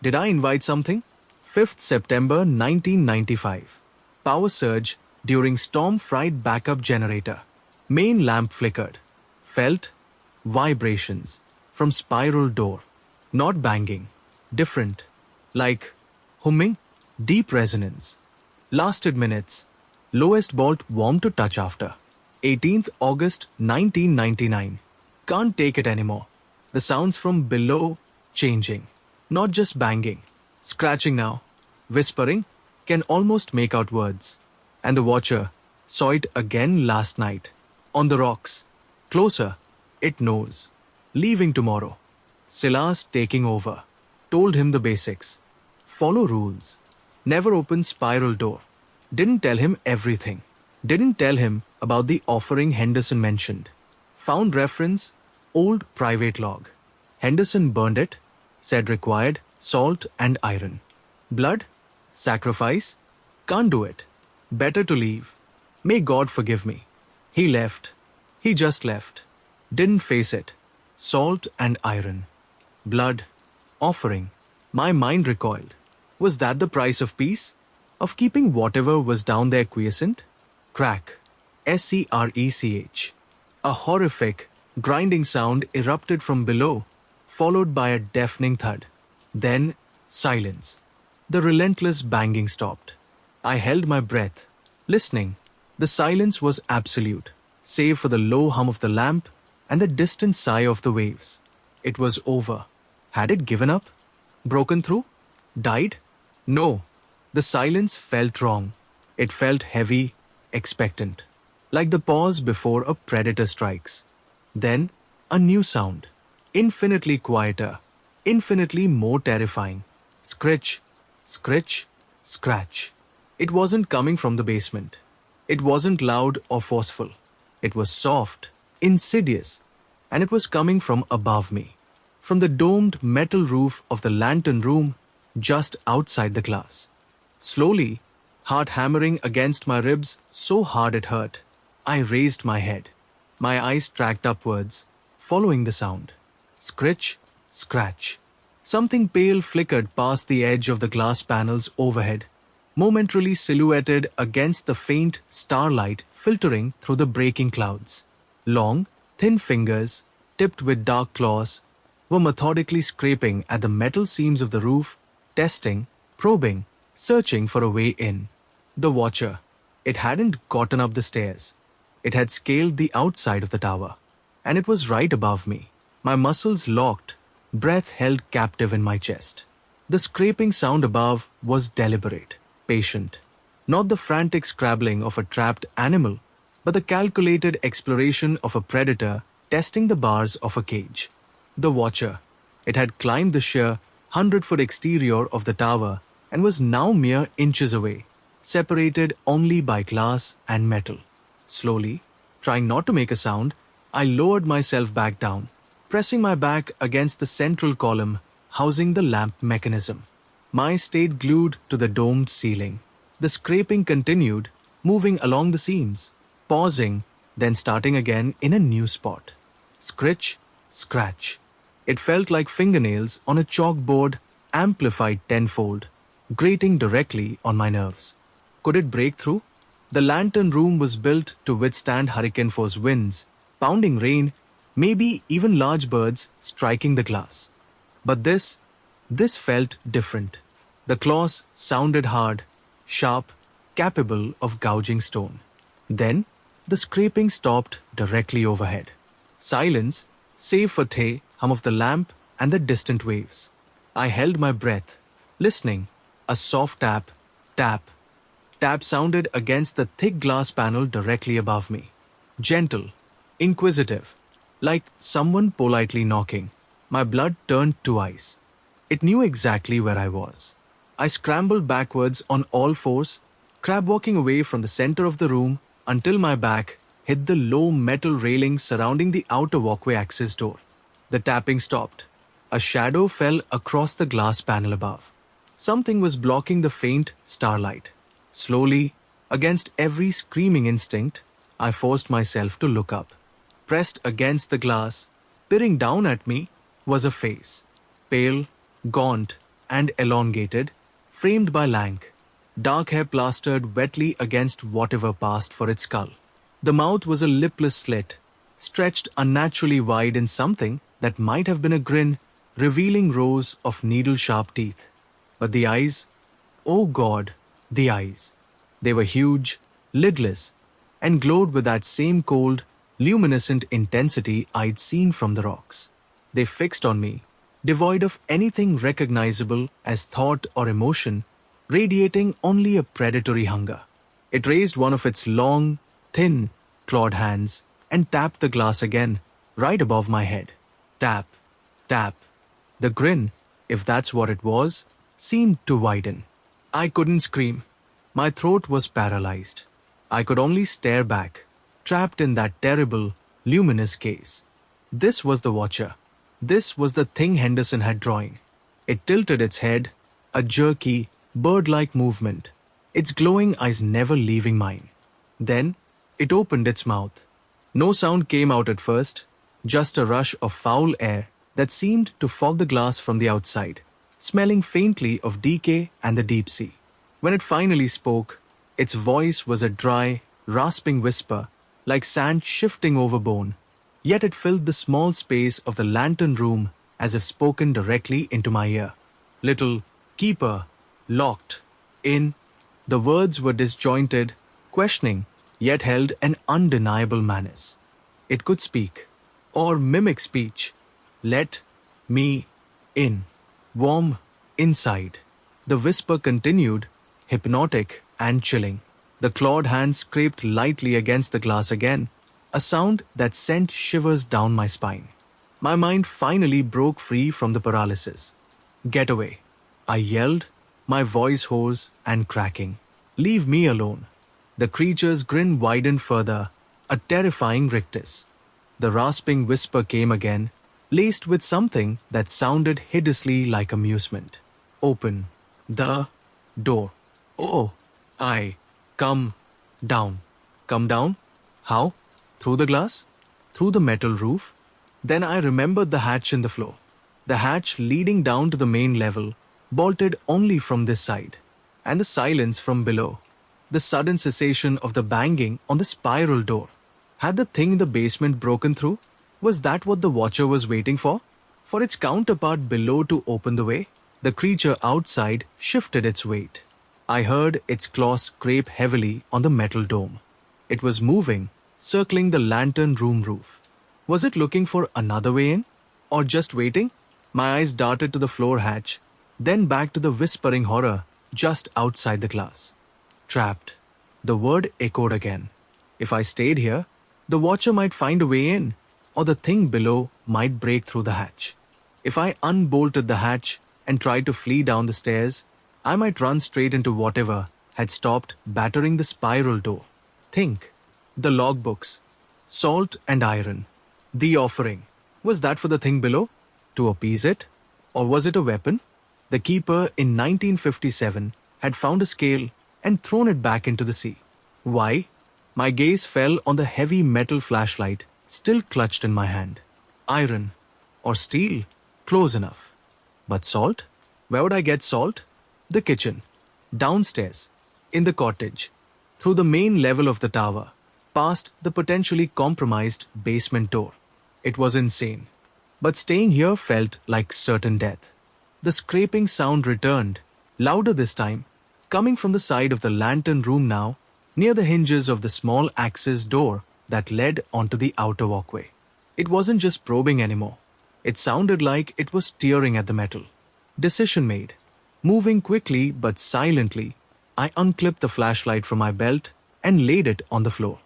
Did I invite something? 5th September 1995. Power surge during storm fried backup generator. Main lamp flickered. Felt vibrations from spiral door. Not banging. Different. Like humming. Deep resonance. Lasted minutes. Lowest bolt warm to touch after. 18th August 1999. Can't take it anymore. The sounds from below changing. Not just banging. Scratching now. Whispering. Can almost make out words. And the watcher saw it again last night. On the rocks. Closer. It knows. Leaving tomorrow. Silas taking over. Told him the basics. Follow rules. Never open spiral door. Didn't tell him everything. Didn't tell him about the offering Henderson mentioned. Found reference, old private log. Henderson burned it. Said required salt and iron. Blood? Sacrifice? Can't do it. Better to leave. May God forgive me. He left. He just left. Didn't face it. Salt and iron. Blood. Offering. My mind recoiled. Was that the price of peace? Of keeping whatever was down there quiescent? Crack. SCRECH. A horrific, grinding sound erupted from below, followed by a deafening thud. Then, silence. The relentless banging stopped. I held my breath, listening. The silence was absolute, save for the low hum of the lamp and the distant sigh of the waves. It was over. Had it given up? Broken through? Died? No. The silence felt wrong. It felt heavy, expectant. Like the pause before a predator strikes. Then, A new sound. Infinitely quieter. Infinitely more terrifying. Scritch, scritch, scratch. It wasn't coming from the basement. It wasn't loud or forceful. It was soft, insidious, and it was coming from above me, from the domed metal roof of the lantern room just outside the glass. Slowly, heart hammering against my ribs so hard it hurt, I raised my head. My eyes tracked upwards, following the sound. Scritch, scratch. Something pale flickered past the edge of the glass panels overhead, momentarily silhouetted against the faint starlight filtering through the breaking clouds. Long, thin fingers, tipped with dark claws, were methodically scraping at the metal seams of the roof, testing, probing, searching for a way in. The watcher. It hadn't gotten up the stairs. It had scaled the outside of the tower, and it was right above me. My muscles locked, breath held captive in my chest. The scraping sound above was deliberate, patient. Not the frantic scrabbling of a trapped animal, but the calculated exploration of a predator testing the bars of a cage. The watcher. It had climbed the sheer 100-foot exterior of the tower and was now mere inches away, separated only by glass and metal. Slowly, trying not to make a sound, I lowered myself back down, pressing my back against the central column housing the lamp mechanism. My stayed glued to the domed ceiling. The scraping continued, moving along the seams, pausing, then starting again in a new spot. Scritch, scratch. It felt like fingernails on a chalkboard amplified tenfold, grating directly on my nerves. Could it break through? The lantern room was built to withstand hurricane force winds, pounding rain, maybe even large birds striking the glass. But this felt different. The claws sounded hard, sharp, capable of gouging stone. Then, the scraping stopped directly overhead. Silence, save for the hum of the lamp and the distant waves. I held my breath, listening. A soft tap, tap, tap sounded against the thick glass panel directly above me. Gentle, inquisitive, like someone politely knocking. My blood turned to ice. It knew exactly where I was. I scrambled backwards on all fours, crab walking away from the center of the room until my back hit the low metal railing surrounding the outer walkway access door. The tapping stopped. A shadow fell across the glass panel above. Something was blocking the faint starlight. Slowly, against every screaming instinct, I forced myself to look up. Pressed against the glass, peering down at me, was a face. Pale, gaunt, and elongated, framed by lank, dark hair plastered wetly against whatever passed for its skull. The mouth was a lipless slit, stretched unnaturally wide in something that might have been a grin, revealing rows of needle-sharp teeth. But the eyes, oh God, the eyes. They were huge, lidless, and glowed with that same cold, luminescent intensity I'd seen from the rocks. They fixed on me, devoid of anything recognizable as thought or emotion, radiating only a predatory hunger. It raised one of its long, thin, clawed hands and tapped the glass again, right above my head. Tap, tap. The grin, if that's what it was, seemed to widen. I couldn't scream. My throat was paralyzed. I could only stare back, trapped in that terrible, luminous gaze. This was the watcher. This was the thing Henderson had drawn. It tilted its head, a jerky, bird-like movement, its glowing eyes never leaving mine. Then, it opened its mouth. No sound came out at first, just a rush of foul air that seemed to fog the glass from the outside, smelling faintly of decay and the deep sea. When it finally spoke, its voice was a dry, rasping whisper, like sand shifting over bone, yet it filled the small space of the lantern room as if spoken directly into my ear. Little keeper, locked, in. The words were disjointed, questioning, yet held an undeniable menace. It could speak, or mimic speech. Let me in. Warm inside. The whisper continued, hypnotic and chilling. The clawed hand scraped lightly against the glass again, a sound that sent shivers down my spine. My mind finally broke free from the paralysis. Get away. I yelled, my voice hoarse and cracking. Leave me alone. The creature's grin widened further, a terrifying rictus. The rasping whisper came again, laced with something that sounded hideously like amusement. Open the door. Oh, I. Come down. Come down? How? Through the glass? Through the metal roof? Then I remembered the hatch in the floor. The hatch leading down to the main level, bolted only from this side. And the silence from below. The sudden cessation of the banging on the spiral door. Had the thing in the basement broken through? Was that what the watcher was waiting for? For its counterpart below to open the way? The creature outside shifted its weight. I heard its claws scrape heavily on the metal dome. It was moving, circling the lantern room roof. Was it looking for another way in? Or just waiting? My eyes darted to the floor hatch, then back to the whispering horror just outside the glass. Trapped. The word echoed again. If I stayed here, the watcher might find a way in, or the thing below might break through the hatch. If I unbolted the hatch and tried to flee down the stairs, I might run straight into whatever had stopped battering the spiral door. Think. The logbooks. Salt and iron. The offering. Was that for the thing below? To appease it? Or was it a weapon? The keeper in 1957 had found a scale and thrown it back into the sea. Why? My gaze fell on the heavy metal flashlight still clutched in my hand. Iron. Or steel. Close enough. But salt? Where would I get salt? The kitchen. Downstairs. In the cottage. Through the main level of the tower. Past the potentially compromised basement door. It was insane. But staying here felt like certain death. The scraping sound returned, louder this time, coming from the side of the lantern room now, near the hinges of the small access door that led onto the outer walkway. It wasn't just probing anymore. It sounded like it was tearing at the metal. Decision made. Moving quickly but silently, I unclipped the flashlight from my belt and laid it on the floor.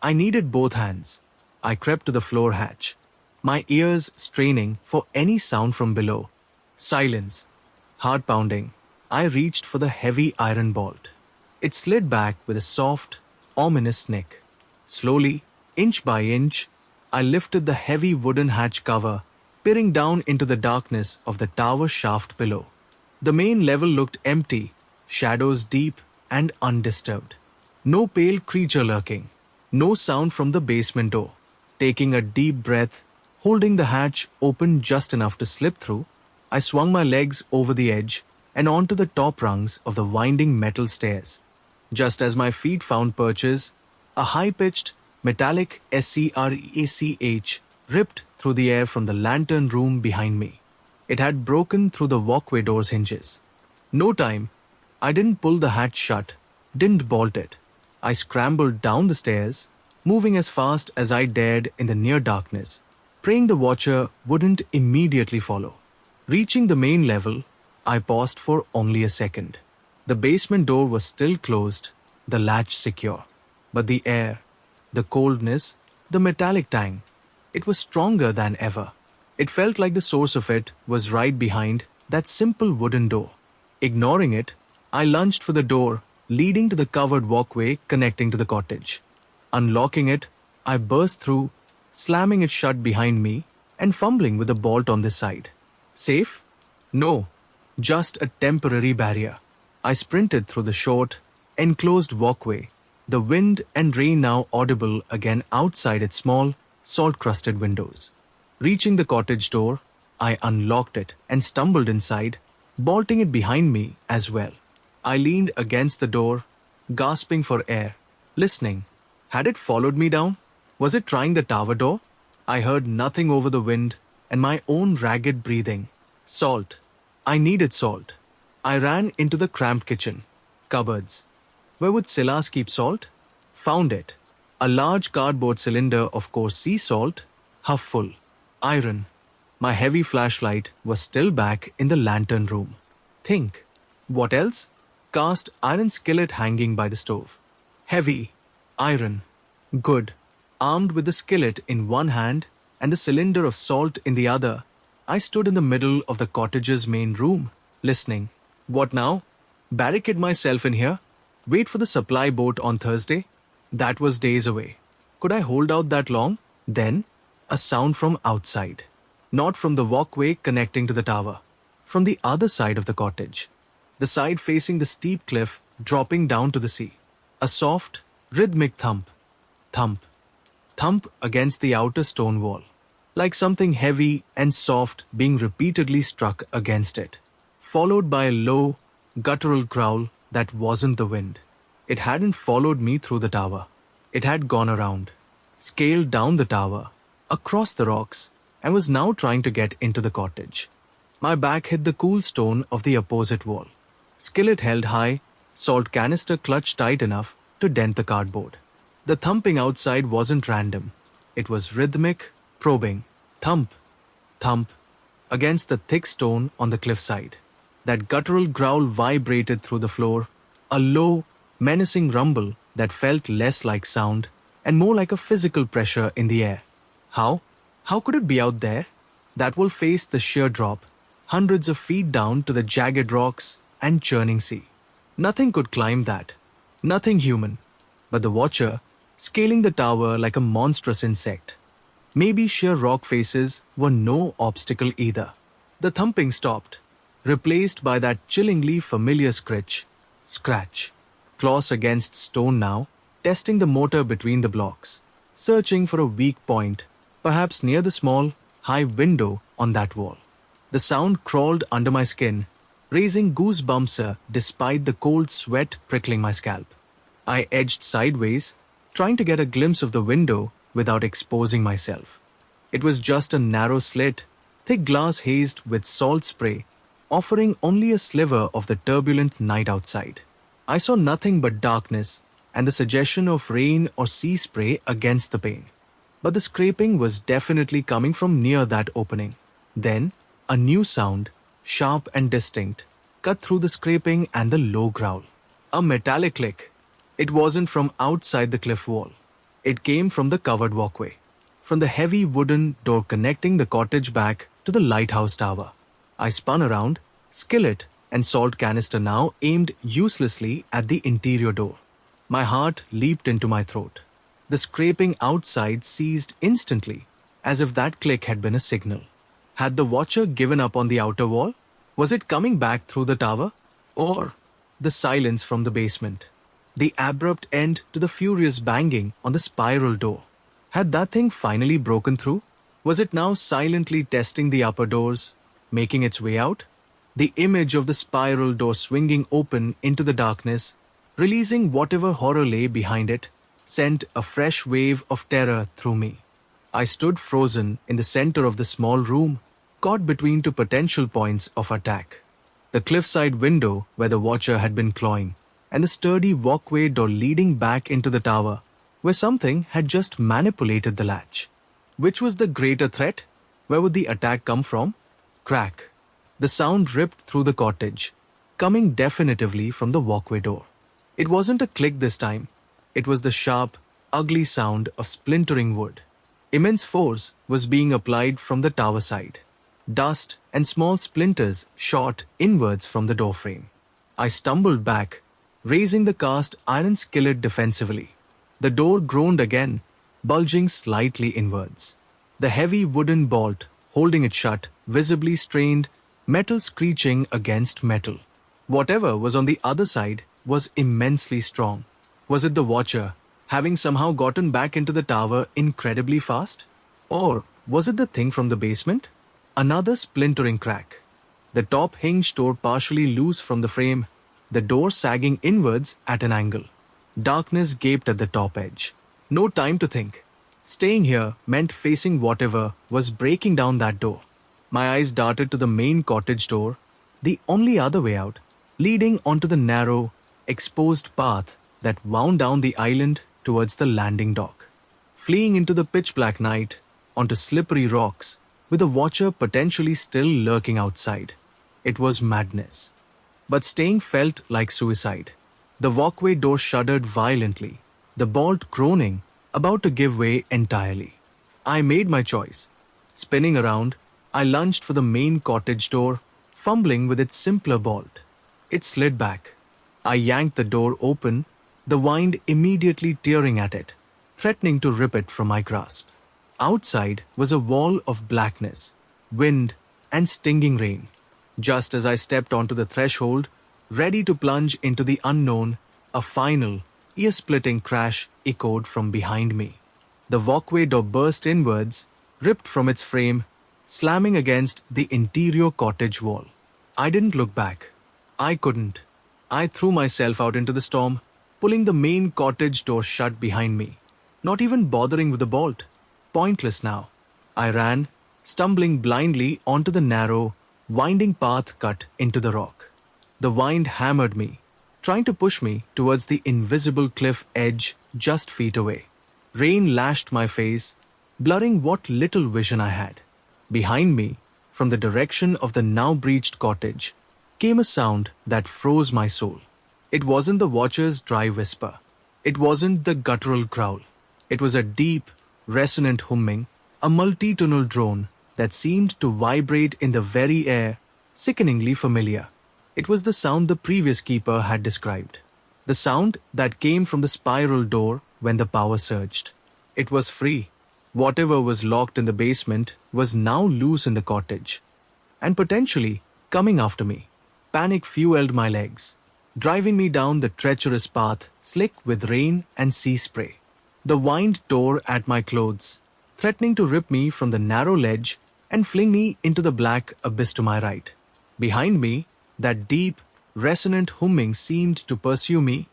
I needed both hands. I crept to the floor hatch, my ears straining for any sound from below. Silence. Heart pounding. I reached for the heavy iron bolt. It slid back with a soft, ominous snick. Slowly, inch by inch, I lifted the heavy wooden hatch cover, peering down into the darkness of the tower shaft below. The main level looked empty, shadows deep and undisturbed. No pale creature lurking. No sound from the basement door. Taking a deep breath, holding the hatch open just enough to slip through, I swung my legs over the edge and onto the top rungs of the winding metal stairs. Just as my feet found perches, a high-pitched, metallic scrach ripped through the air from the lantern room behind me. It had broken through the walkway door's hinges. No time. I didn't pull the hatch shut, didn't bolt it. I scrambled down the stairs, moving as fast as I dared in the near darkness, praying the watcher wouldn't immediately follow. Reaching the main level, I paused for only a second. The basement door was still closed, the latch secure. But the air, the coldness, the metallic tang, it was stronger than ever. It felt like the source of it was right behind that simple wooden door. Ignoring it, I lunged for the door leading to the covered walkway connecting to the cottage. Unlocking it, I burst through, slamming it shut behind me and fumbling with the bolt on this side. Safe? No, just a temporary barrier. I sprinted through the short, enclosed walkway, the wind and rain now audible again outside its small, salt-crusted windows. Reaching the cottage door, I unlocked it and stumbled inside, bolting it behind me as well. I leaned against the door, gasping for air, listening. Had it followed me down? Was it trying the tower door? I heard nothing over the wind and my own ragged breathing. Salt. I needed salt. I ran into the cramped kitchen. Cupboards. Where would Silas keep salt? Found it. A large cardboard cylinder of coarse sea salt, half full. Iron. My heavy flashlight was still back in the lantern room. Think. What else? Cast iron skillet hanging by the stove. Heavy. Iron. Good. Armed with the skillet in one hand and the cylinder of salt in the other, I stood in the middle of the cottage's main room, listening. What now? Barricade myself in here? Wait for the supply boat on Thursday? That was days away. Could I hold out that long? Then, a sound from outside. Not from the walkway connecting to the tower. From the other side of the cottage. The side facing the steep cliff dropping down to the sea. A soft, rhythmic thump. Thump. Thump against the outer stone wall. Like something heavy and soft being repeatedly struck against it. Followed by a low, guttural growl that wasn't the wind. It hadn't followed me through the tower. It had gone around, scaled down the tower, across the rocks, and was now trying to get into the cottage. My back hit the cool stone of the opposite wall. Skillet held high, salt canister clutched tight enough to dent the cardboard. The thumping outside wasn't random. It was rhythmic, probing, thump, thump, against the thick stone on the cliffside. That guttural growl vibrated through the floor, a low, menacing rumble that felt less like sound and more like a physical pressure in the air. How? How could it be out there? That will face the sheer drop, hundreds of feet down to the jagged rocks and churning sea. Nothing could climb that. Nothing human. But the watcher, scaling the tower like a monstrous insect. Maybe sheer rock faces were no obstacle either. The thumping stopped, replaced by that chillingly familiar scratch. Claws against stone now, testing the mortar between the blocks, searching for a weak point, perhaps near the small, high window on that wall. The sound crawled under my skin, raising goosebumps despite the cold sweat prickling my scalp. I edged sideways, trying to get a glimpse of the window without exposing myself. It was just a narrow slit, thick glass hazed with salt spray, offering only a sliver of the turbulent night outside. I saw nothing but darkness and the suggestion of rain or sea spray against the pane. But the scraping was definitely coming from near that opening. Then, a new sound, sharp and distinct, cut through the scraping and the low growl. A metallic click. It wasn't from outside the cliff wall. It came from the covered walkway, from the heavy wooden door connecting the cottage back to the lighthouse tower. I spun around, skillet and salt canister now aimed uselessly at the interior door. My heart leaped into my throat. The scraping outside ceased instantly, as if that click had been a signal. Had the watcher given up on the outer wall? Was it coming back through the tower? Or the silence from the basement? The abrupt end to the furious banging on the spiral door. Had that thing finally broken through? Was it now silently testing the upper doors, making its way out? The image of the spiral door swinging open into the darkness, releasing whatever horror lay behind it, sent a fresh wave of terror through me. I stood frozen in the center of the small room, caught between two potential points of attack. The cliffside window where the watcher had been clawing, and the sturdy walkway door leading back into the tower, where something had just manipulated the latch. Which was the greater threat? Where would the attack come from? Crack. The sound ripped through the cottage, coming definitively from the walkway door. It wasn't a click this time. It was the sharp, ugly sound of splintering wood. Immense force was being applied from the tower side. Dust and small splinters shot inwards from the doorframe. I stumbled back, raising the cast iron skillet defensively. The door groaned again, bulging slightly inwards. The heavy wooden bolt, holding it shut, visibly strained, metal screeching against metal. Whatever was on the other side was immensely strong. Was it the watcher, having somehow gotten back into the tower incredibly fast? Or was it the thing from the basement? Another splintering crack. The top hinge tore partially loose from the frame, the door sagging inwards at an angle. Darkness gaped at the top edge. No time to think. Staying here meant facing whatever was breaking down that door. My eyes darted to the main cottage door, the only other way out, leading onto the narrow, exposed path that wound down the island towards the landing dock. Fleeing into the pitch-black night, onto slippery rocks, with the watcher potentially still lurking outside. It was madness. But staying felt like suicide. The walkway door shuddered violently, the bolt groaning, about to give way entirely. I made my choice. Spinning around, I lunged for the main cottage door, fumbling with its simpler bolt. It slid back. I yanked the door open, the wind immediately tearing at it, threatening to rip it from my grasp. Outside was a wall of blackness, wind, and stinging rain. Just as I stepped onto the threshold, ready to plunge into the unknown, a final, ear-splitting crash echoed from behind me. The walkway door burst inwards, ripped from its frame, slamming against the interior cottage wall. I didn't look back. I couldn't. I threw myself out into the storm, pulling the main cottage door shut behind me, not even bothering with the bolt. Pointless now. I ran, stumbling blindly onto the narrow, winding path cut into the rock. The wind hammered me, trying to push me towards the invisible cliff edge just feet away. Rain lashed my face, blurring what little vision I had. Behind me, from the direction of the now breached cottage, came a sound that froze my soul. It wasn't the watcher's dry whisper. It wasn't the guttural growl. It was a deep, resonant humming, a multi-tonal drone that seemed to vibrate in the very air, sickeningly familiar. It was the sound the previous keeper had described. The sound that came from the spiral door when the power surged. It was free. Whatever was locked in the basement was now loose in the cottage, and potentially coming after me. Panic fueled my legs, driving me down the treacherous path slick with rain and sea spray. The wind tore at my clothes, threatening to rip me from the narrow ledge and fling me into the black abyss to my right. Behind me, that deep, resonant humming seemed to pursue me,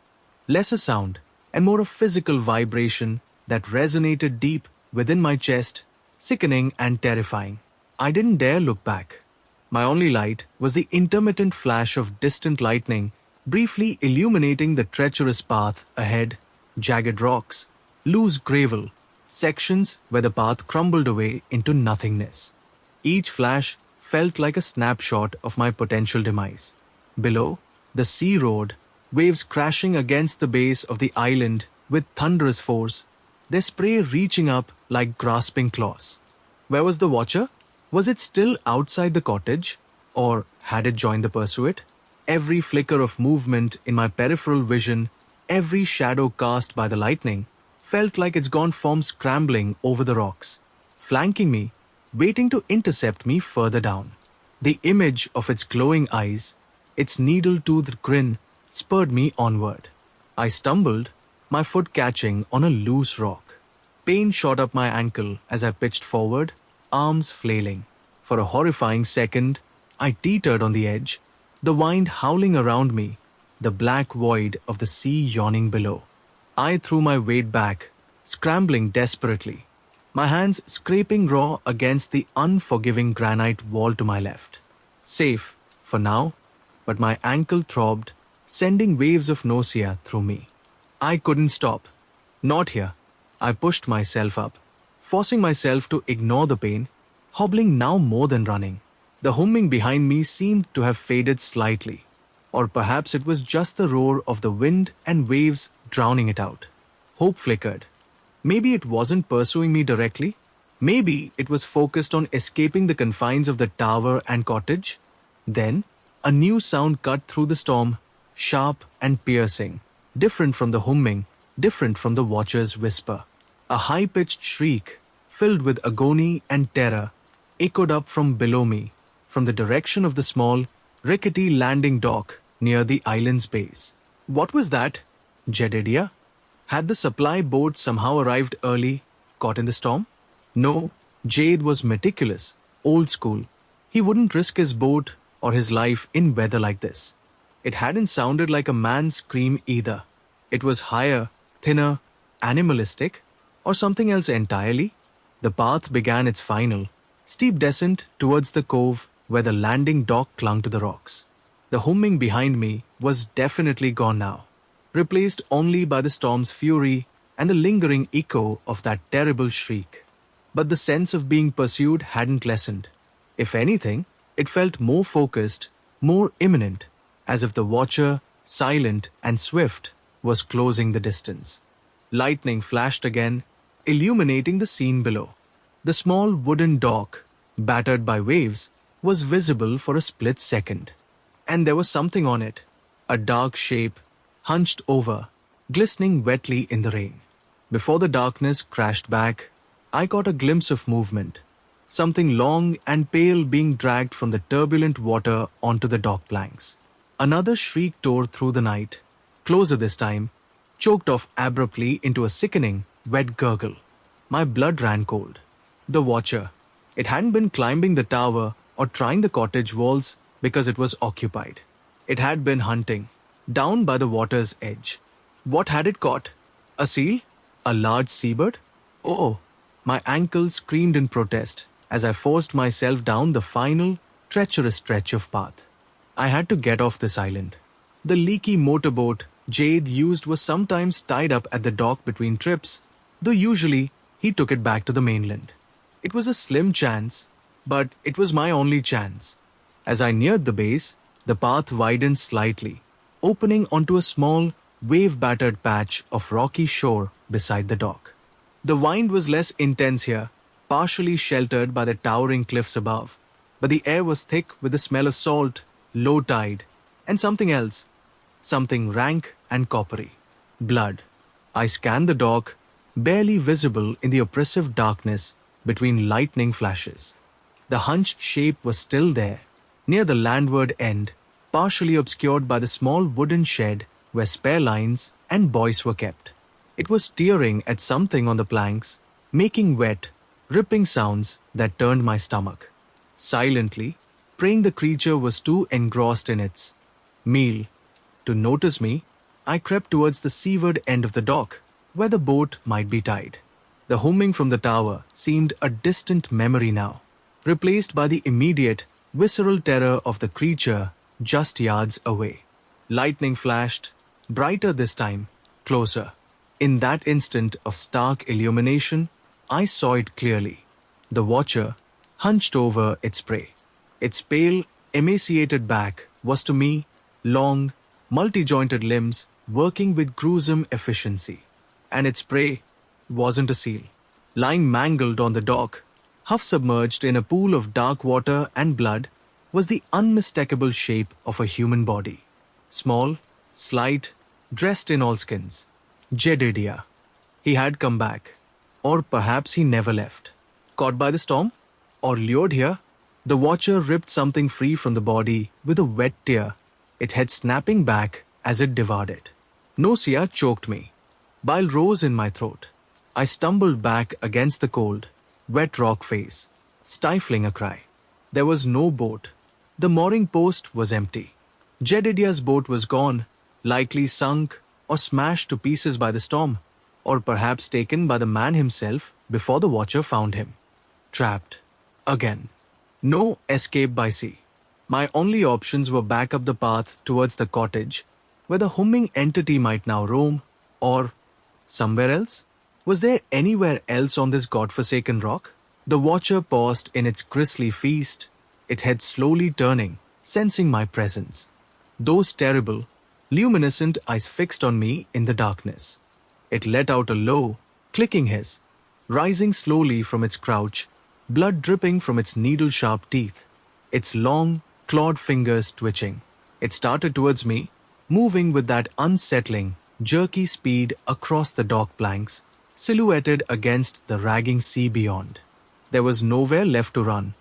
less a sound and more a physical vibration that resonated deep within my chest, sickening and terrifying. I didn't dare look back. My only light was the intermittent flash of distant lightning, briefly illuminating the treacherous path ahead, jagged rocks, loose gravel, sections where the path crumbled away into nothingness. Each flash felt like a snapshot of my potential demise. Below, the sea roared, waves crashing against the base of the island with thunderous force, their spray reaching up like grasping claws. Where was the watcher? Was it still outside the cottage? Or had it joined the pursuit? Every flicker of movement in my peripheral vision, every shadow cast by the lightning, felt like it's gone from scrambling over the rocks, flanking me, waiting to intercept me further down. The image of its glowing eyes, its needle-toothed grin, spurred me onward. I stumbled, my foot catching on a loose rock. Pain shot up my ankle as I pitched forward, arms flailing. For a horrifying second, I teetered on the edge, the wind howling around me, the black void of the sea yawning below. I threw my weight back, scrambling desperately, my hands scraping raw against the unforgiving granite wall to my left. Safe, for now, but my ankle throbbed, sending waves of nausea through me. I couldn't stop. Not here. I pushed myself up, forcing myself to ignore the pain, hobbling now more than running. The humming behind me seemed to have faded slightly, or perhaps it was just the roar of the wind and waves drowning it out. Hope flickered. Maybe it wasn't pursuing me directly. Maybe it was focused on escaping the confines of the tower and cottage. Then, a new sound cut through the storm, sharp and piercing, different from the humming, different from the watcher's whisper. A high-pitched shriek, filled with agony and terror, echoed up from below me, from the direction of the small, rickety landing dock near the island's base. What was that? Jedediah? Had the supply boat somehow arrived early, caught in the storm? No, Jade was meticulous, old school. He wouldn't risk his boat or his life in weather like this. It hadn't sounded like a man's scream either. It was higher, thinner, animalistic, or something else entirely. The path began its final, steep descent towards the cove where the landing dock clung to the rocks. The humming behind me was definitely gone now, replaced only by the storm's fury and the lingering echo of that terrible shriek. But the sense of being pursued hadn't lessened. If anything, it felt more focused, more imminent, as if the watcher, silent and swift, was closing the distance. Lightning flashed again, illuminating the scene below. The small wooden dock, battered by waves, was visible for a split second. And there was something on it, a dark shape, hunched over, glistening wetly in the rain. Before the darkness crashed back, I caught a glimpse of movement, something long and pale being dragged from the turbulent water onto the dock planks. Another shriek tore through the night, closer this time, choked off abruptly into a sickening, wet gurgle. My blood ran cold. The watcher. It hadn't been climbing the tower or trying the cottage walls because it was occupied. It had been hunting, down by the water's edge. What had it caught? A seal? A large seabird? Oh, my ankles screamed in protest as I forced myself down the final, treacherous stretch of path. I had to get off this island. The leaky motorboat Jade used was sometimes tied up at the dock between trips, though usually he took it back to the mainland. It was a slim chance, but it was my only chance. As I neared the base, the path widened slightly, opening onto a small, wave-battered patch of rocky shore beside the dock. The wind was less intense here, partially sheltered by the towering cliffs above, but the air was thick with the smell of salt, low tide, and something else, something rank and coppery. Blood. I scanned the dock, barely visible in the oppressive darkness between lightning flashes. The hunched shape was still there, near the landward end, partially obscured by the small wooden shed where spare lines and buoys were kept. It was tearing at something on the planks, making wet, ripping sounds that turned my stomach. Silently, praying the creature was too engrossed in its meal to notice me, I crept towards the seaward end of the dock, where the boat might be tied. The humming from the tower seemed a distant memory now, replaced by the immediate, visceral terror of the creature just yards away. Lightning flashed, brighter this time, closer. In that instant of stark illumination, I saw it clearly. The watcher, hunched over its prey. Its pale, emaciated back was to me long, multi-jointed limbs working with gruesome efficiency. And its prey wasn't a seal. Lying mangled on the dock, half submerged in a pool of dark water and blood, was the unmistakable shape of a human body. Small, slight, dressed in oilskins. Jedediah. He had come back. Or perhaps he never left. Caught by the storm? Or lured here? The watcher ripped something free from the body with a wet tear, its head snapping back as it devoured it. Nausea choked me. Bile rose in my throat. I stumbled back against the cold, wet rock face, stifling a cry. There was no boat. The mooring post was empty. Jedediah's boat was gone, likely sunk or smashed to pieces by the storm, or perhaps taken by the man himself before the watcher found him. Trapped. Again. No escape by sea. My only options were back up the path towards the cottage, where the humming entity might now roam, or somewhere else? Was there anywhere else on this godforsaken rock? The watcher paused in its grisly feast, its head slowly turning, sensing my presence. Those terrible, luminescent eyes fixed on me in the darkness. It let out a low, clicking hiss, rising slowly from its crouch, blood dripping from its needle-sharp teeth, its long, clawed fingers twitching. It started towards me, moving with that unsettling, jerky speed across the dock planks, silhouetted against the ragging sea beyond. There was nowhere left to run,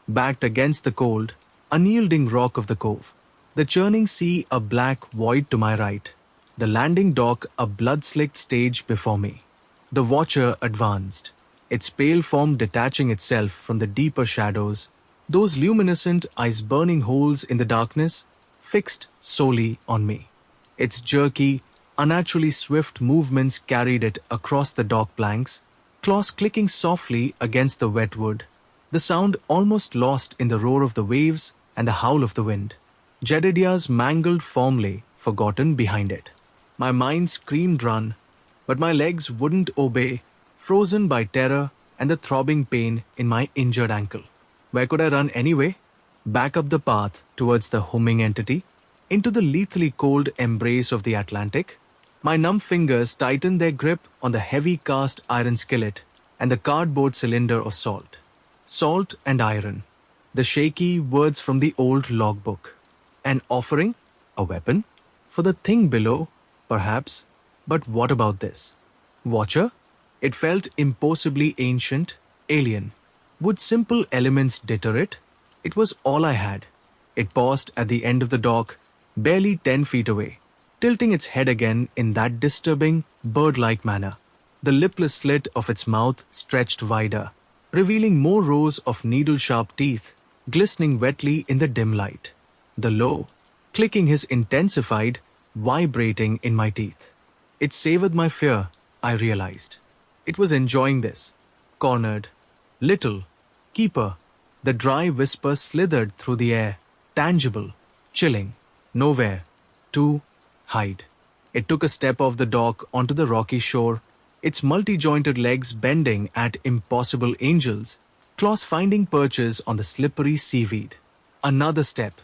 backed against the cold, unyielding rock of the cove. The churning sea a black void to my right, the landing dock a blood-slicked stage before me. The watcher advanced, its pale form detaching itself from the deeper shadows, those luminescent ice-burning holes in the darkness fixed solely on me. Its jerky, unnaturally swift movements carried it across the dock planks, claws clicking softly against the wet wood, the sound almost lost in the roar of the waves and the howl of the wind. Jedediah's mangled form lay, forgotten behind it. My mind screamed run, but my legs wouldn't obey, frozen by terror and the throbbing pain in my injured ankle. Where could I run anyway? Back up the path towards the humming entity, into the lethally cold embrace of the Atlantic. My numb fingers tightened their grip on the heavy cast iron skillet, and the cardboard cylinder of salt. Salt and iron. The shaky words from the old logbook. An offering? A weapon? For the thing below, perhaps. But what about this? Watcher? It felt impossibly ancient, alien. Would simple elements deter it? It was all I had. It paused at the end of the dock, barely 10 feet away, tilting its head again in that disturbing, bird like manner. The lipless slit of its mouth stretched wider, revealing more rows of needle sharp teeth glistening wetly in the dim light. The low, clicking hiss intensified, vibrating in my teeth. It savored my fear, I realized. It was enjoying this. Cornered. Little. Keeper. The dry whisper slithered through the air, tangible, chilling. Nowhere. To hide. It took a step off the dock onto the rocky shore, its multi-jointed legs bending at impossible angles, claws finding perches on the slippery seaweed. Another step.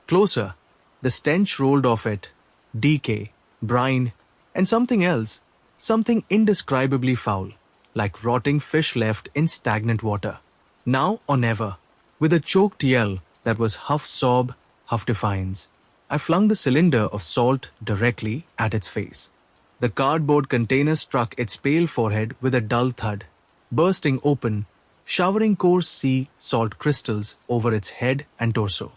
Closer. The stench rolled off it. Decay, brine, and something else, something indescribably foul, like rotting fish left in stagnant water. Now or never. With a choked yell that was half sob, half defiance, I flung the cylinder of salt directly at its face. The cardboard container struck its pale forehead with a dull thud, bursting open, showering coarse sea salt crystals over its head and torso.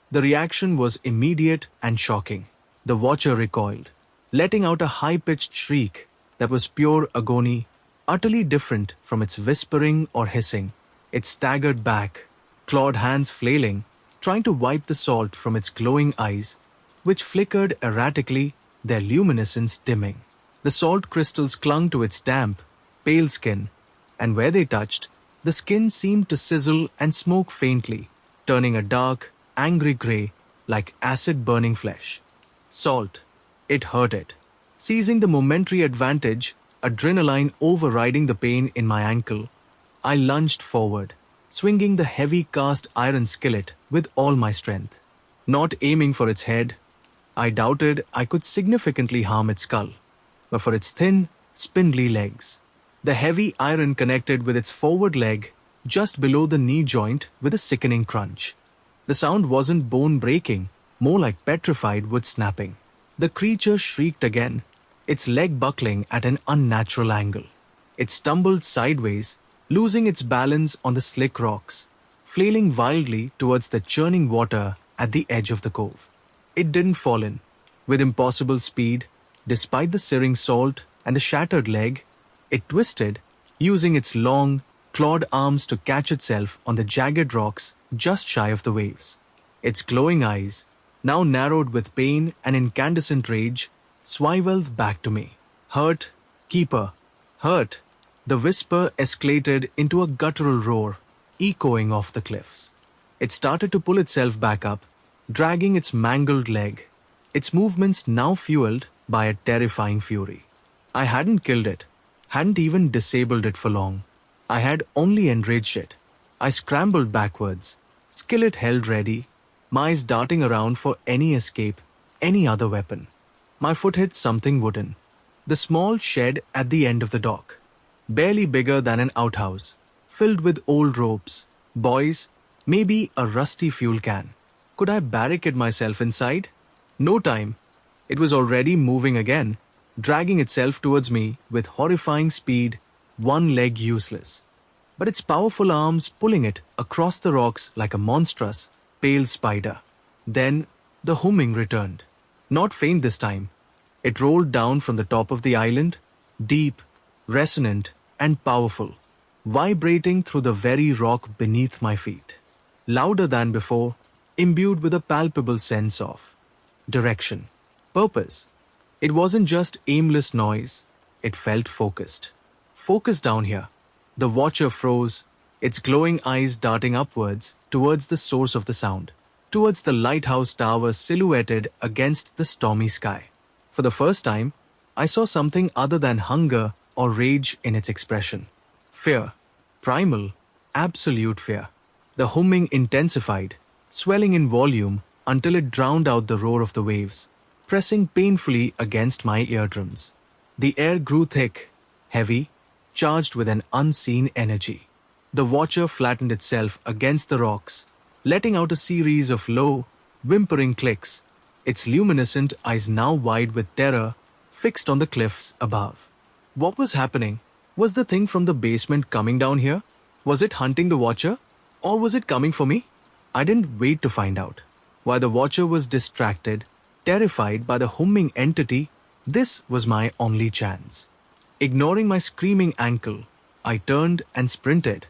The reaction was immediate and shocking. The watcher recoiled, letting out a high-pitched shriek that was pure agony, utterly different from its whispering or hissing. It staggered back, clawed hands flailing, trying to wipe the salt from its glowing eyes, which flickered erratically, their luminescence dimming. The salt crystals clung to its damp, pale skin, and where they touched, the skin seemed to sizzle and smoke faintly, turning a dark, angry gray like acid-burning flesh. Salt. It hurt it. Seizing the momentary advantage, adrenaline overriding the pain in my ankle, I lunged forward, swinging the heavy cast iron skillet with all my strength. Not aiming for its head, I doubted I could significantly harm its skull, but for its thin, spindly legs. The heavy iron connected with its forward leg just below the knee joint with a sickening crunch. The sound wasn't bone-breaking, more like petrified wood snapping. The creature shrieked again, its leg buckling at an unnatural angle. It stumbled sideways, losing its balance on the slick rocks, flailing wildly towards the churning water at the edge of the cove. It didn't fall in. With impossible speed, despite the searing salt and the shattered leg, it twisted, using its long, clawed arms to catch itself on the jagged rocks just shy of the waves. Its glowing eyes, now narrowed with pain and incandescent rage, swiveled back to me. Hurt, keeper, hurt. The whisper escalated into a guttural roar, echoing off the cliffs. It started to pull itself back up, dragging its mangled leg, its movements now fueled by a terrifying fury. I hadn't killed it, hadn't even disabled it for long. I had only enraged it. I scrambled backwards, skillet held ready, my eyes darting around for any escape, any other weapon. My foot hit something wooden. The small shed at the end of the dock, barely bigger than an outhouse, filled with old ropes, boys, maybe a rusty fuel can. Could I barricade myself inside? No time. It was already moving again, dragging itself towards me with horrifying speed, one leg useless, but its powerful arms pulling it across the rocks like a monstrous, pale spider. Then the humming returned. Not faint this time. It rolled down from the top of the island, deep, resonant, and powerful, vibrating through the very rock beneath my feet. Louder than before, imbued with a palpable sense of direction, purpose. It wasn't just aimless noise, it felt focused. Focus down here. The watcher froze, its glowing eyes darting upwards towards the source of the sound, towards the lighthouse tower silhouetted against the stormy sky. For the first time, I saw something other than hunger or rage in its expression. Fear. Primal, absolute fear. The humming intensified, swelling in volume until it drowned out the roar of the waves, pressing painfully against my eardrums. The air grew thick, heavy, charged with an unseen energy. The watcher flattened itself against the rocks, letting out a series of low, whimpering clicks, its luminescent eyes now wide with terror, fixed on the cliffs above. What was happening? Was the thing from the basement coming down here? Was it hunting the watcher? Or was it coming for me? I didn't wait to find out. While the watcher was distracted, terrified by the humming entity, this was my only chance. Ignoring my screaming ankle, I turned and sprinted,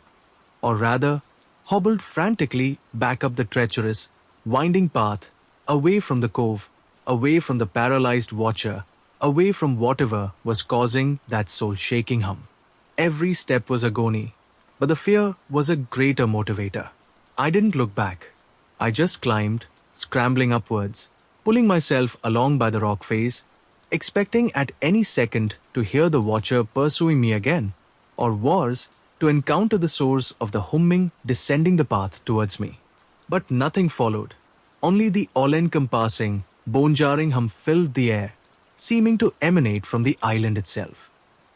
or rather, hobbled frantically back up the treacherous, winding path, away from the cove, away from the paralyzed watcher, away from whatever was causing that soul-shaking hum. Every step was agony, but the fear was a greater motivator. I didn't look back. I just climbed, scrambling upwards, pulling myself along by the rock face, expecting at any second to hear the watcher pursuing me again, or worse, to encounter the source of the humming descending the path towards me. But nothing followed. Only the all-encompassing, bone-jarring hum filled the air, seeming to emanate from the island itself.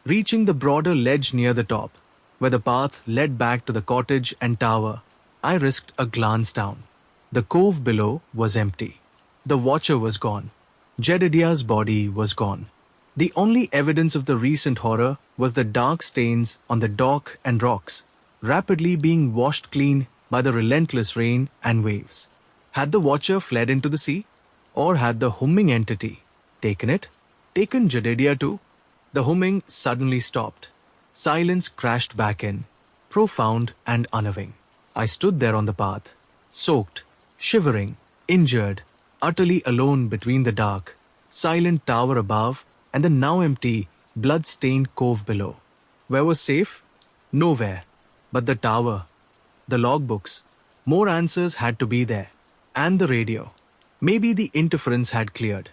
Reaching the broader ledge near the top, where the path led back to the cottage and tower, I risked a glance down. The cove below was empty. The watcher was gone. Jedediah's body was gone. The only evidence of the recent horror was the dark stains on the dock and rocks, rapidly being washed clean by the relentless rain and waves. Had the watcher fled into the sea? Or had the humming entity taken it? Taken Jedediah too? The humming suddenly stopped. Silence crashed back in, profound and unnerving. I stood there on the path, soaked, shivering, injured, utterly alone between the dark, silent tower above and the now empty, blood-stained cove below. Where was safe? Nowhere. But the tower, the logbooks, more answers had to be there. And the radio. Maybe the interference had cleared.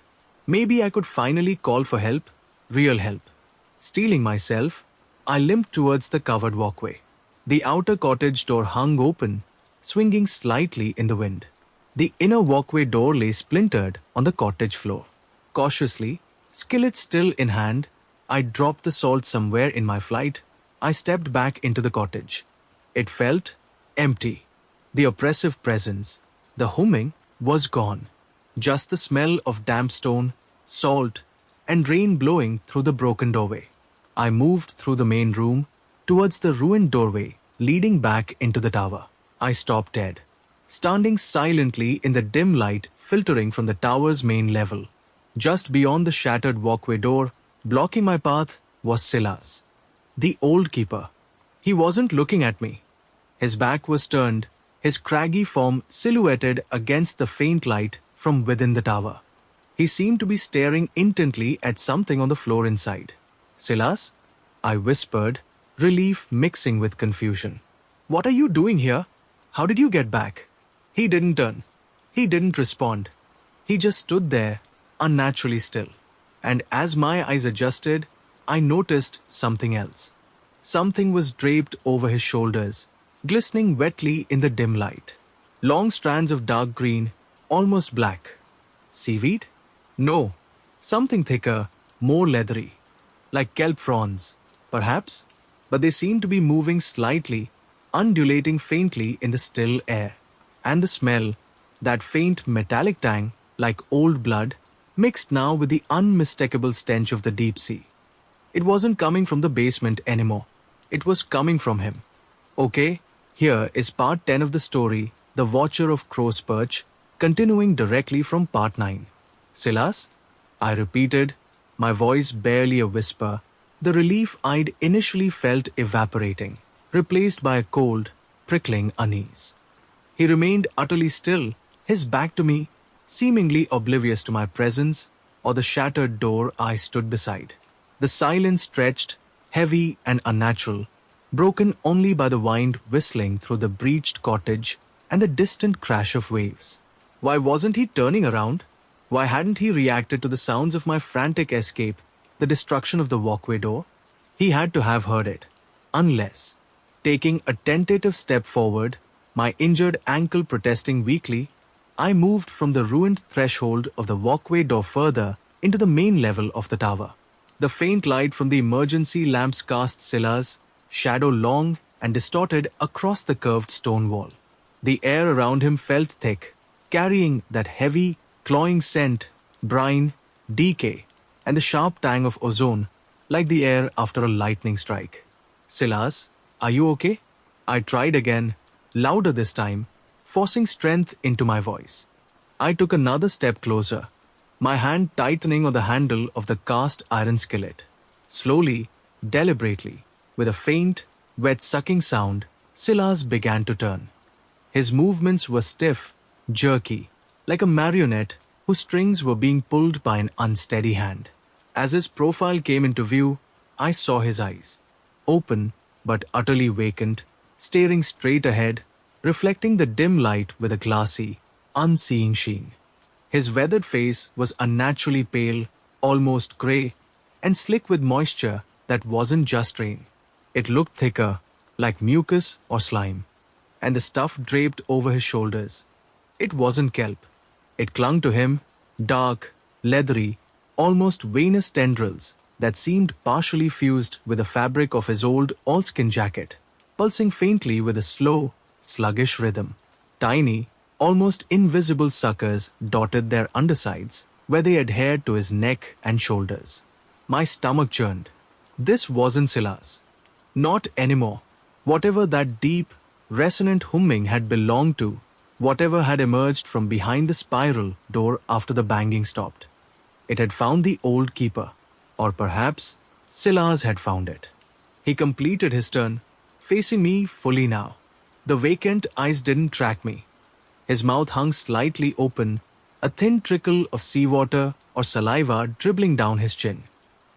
Maybe I could finally call for help, real help. Steeling myself, I limped towards the covered walkway. The outer cottage door hung open, swinging slightly in the wind. The inner walkway door lay splintered on the cottage floor. Cautiously, skillet still in hand, I dropped the salt somewhere in my flight. I stepped back into the cottage. It felt empty. The oppressive presence, the humming, was gone. Just the smell of damp stone, salt, and rain blowing through the broken doorway. I moved through the main room towards the ruined doorway leading back into the tower. I stopped dead, standing silently in the dim light filtering from the tower's main level. Just beyond the shattered walkway door, blocking my path, was Silas, the old keeper. He wasn't looking at me. His back was turned, his craggy form silhouetted against the faint light from within the tower. He seemed to be staring intently at something on the floor inside. "Silas?" I whispered, relief mixing with confusion. "What are you doing here? How did you get back?" He didn't turn. He didn't respond. He just stood there, unnaturally still. And as my eyes adjusted, I noticed something else. Something was draped over his shoulders, glistening wetly in the dim light. Long strands of dark green, almost black. Seaweed? No. Something thicker, more leathery. Like kelp fronds, perhaps, but they seemed to be moving slightly, undulating faintly in the still air. And the smell, that faint metallic tang, like old blood, mixed now with the unmistakable stench of the deep sea. It wasn't coming from the basement anymore. It was coming from him. Okay, here is part 10 of the story, The Watcher of Crow's Perch, continuing directly from part 9. "Silas?" I repeated, my voice barely a whisper, the relief I'd initially felt evaporating, replaced by a cold, prickling unease. He remained utterly still, his back to me, seemingly oblivious to my presence or the shattered door I stood beside. The silence stretched, heavy and unnatural, broken only by the wind whistling through the breached cottage and the distant crash of waves. Why wasn't he turning around? Why hadn't he reacted to the sounds of my frantic escape, the destruction of the walkway door? He had to have heard it. Unless, taking a tentative step forward, my injured ankle protesting weakly, I moved from the ruined threshold of the walkway door further into the main level of the tower. The faint light from the emergency lamps cast Silas' shadow long and distorted across the curved stone wall. The air around him felt thick, carrying that heavy, clawing scent, brine, decay, and the sharp tang of ozone, like the air after a lightning strike. Silas, are you okay? I tried again, louder this time, forcing strength into my voice. I took another step closer, my hand tightening on the handle of the cast iron skillet. Slowly, deliberately, with a faint, wet sucking sound, Silas began to turn. His movements were stiff, jerky, like a marionette whose strings were being pulled by an unsteady hand. As his profile came into view, I saw his eyes, open but utterly vacant, staring straight ahead, reflecting the dim light with a glassy, unseeing sheen. His weathered face was unnaturally pale, almost grey, and slick with moisture that wasn't just rain. It looked thicker, like mucus or slime, and the stuff draped over his shoulders. It wasn't kelp. It clung to him, dark, leathery, almost veinous tendrils that seemed partially fused with the fabric of his old all-skin jacket, pulsing faintly with a slow, sluggish rhythm. Tiny, almost invisible suckers dotted their undersides where they adhered to his neck and shoulders. My stomach churned. This wasn't Silas. Not anymore. Whatever that deep, resonant humming had belonged to, whatever had emerged from behind the spiral door after the banging stopped. It had found the old keeper, or perhaps Silas had found it. He completed his turn, facing me fully now. The vacant eyes didn't track me. His mouth hung slightly open, a thin trickle of seawater or saliva dribbling down his chin.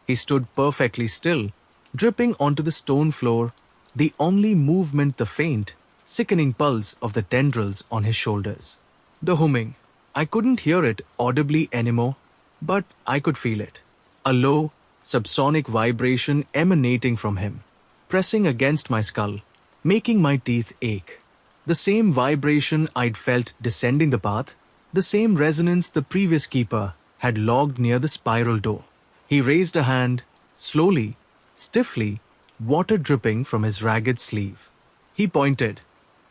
He stood perfectly still, dripping onto the stone floor, the only movement the faint, sickening pulse of the tendrils on his shoulders. The humming. I couldn't hear it audibly anymore, but I could feel it. A low, subsonic vibration emanating from him, pressing against my skull, making my teeth ache. The same vibration I'd felt descending the path, the same resonance the previous keeper had logged near the spiral door. He raised a hand, slowly, stiffly, water dripping from his ragged sleeve. He pointed,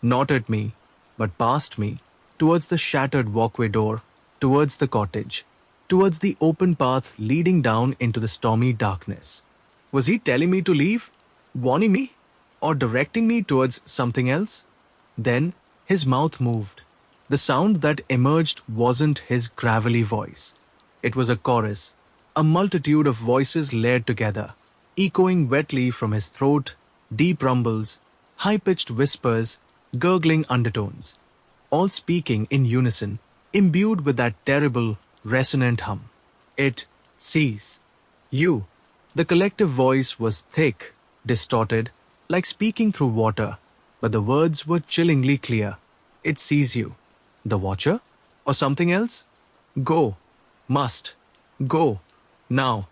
not at me, but past me, towards the shattered walkway door, towards the cottage, towards the open path leading down into the stormy darkness. Was he telling me to leave? Warning me? Or directing me towards something else? Then his mouth moved. The sound that emerged wasn't his gravelly voice. It was a chorus, a multitude of voices layered together, echoing wetly from his throat, deep rumbles, high-pitched whispers, gurgling undertones, all speaking in unison, imbued with that terrible, resonant hum. It, sees. You. The collective voice was thick, distorted, like speaking through water, but the words were chillingly clear. It sees you. The Watcher? Or something else? Go. Must. Go. Now.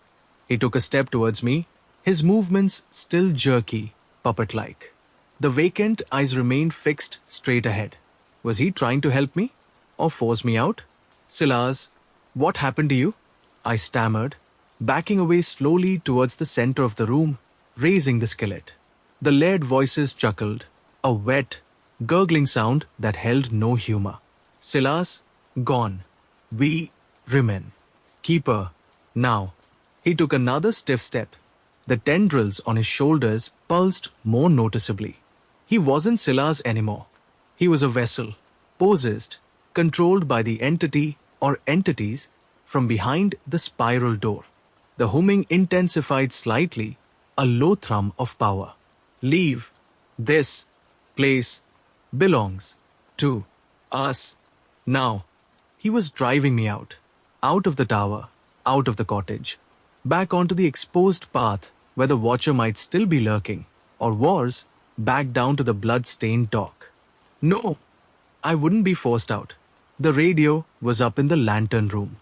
He took a step towards me, his movements still jerky, puppet-like. The vacant eyes remained fixed straight ahead. Was he trying to help me? Or force me out? Silas, what happened to you? I stammered, backing away slowly towards the center of the room, raising the skillet. The layered voices chuckled, a wet, gurgling sound that held no humor. Silas, gone. We remain. Keeper, now. He took another stiff step. The tendrils on his shoulders pulsed more noticeably. He wasn't Silas anymore. He was a vessel, possessed, controlled by the entity or entities from behind the spiral door. The humming intensified slightly, a low thrum of power. Leave. This place belongs to us. Now. He was driving me out of the tower, out of the cottage, back onto the exposed path where the Watcher might still be lurking, or worse, back down to the blood-stained dock. No, I wouldn't be forced out. The radio was up in the lantern room.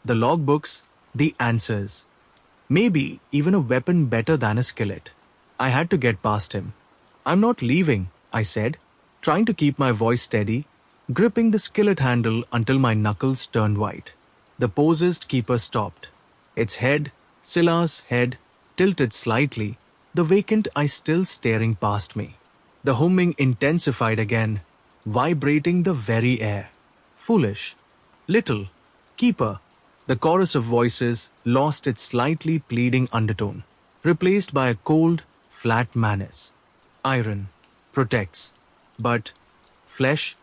The logbooks, the answers. Maybe even a weapon better than a skillet. I had to get past him. I'm not leaving, I said, trying to keep my voice steady, gripping the skillet handle until my knuckles turned white. The possessed keeper stopped. Its head, Silas' head tilted slightly, the vacant eye still staring past me. The humming intensified again, vibrating the very air. Foolish. Little. Keeper. The chorus of voices lost its slightly pleading undertone, replaced by a cold, flat menace. Iron. Protects. But flesh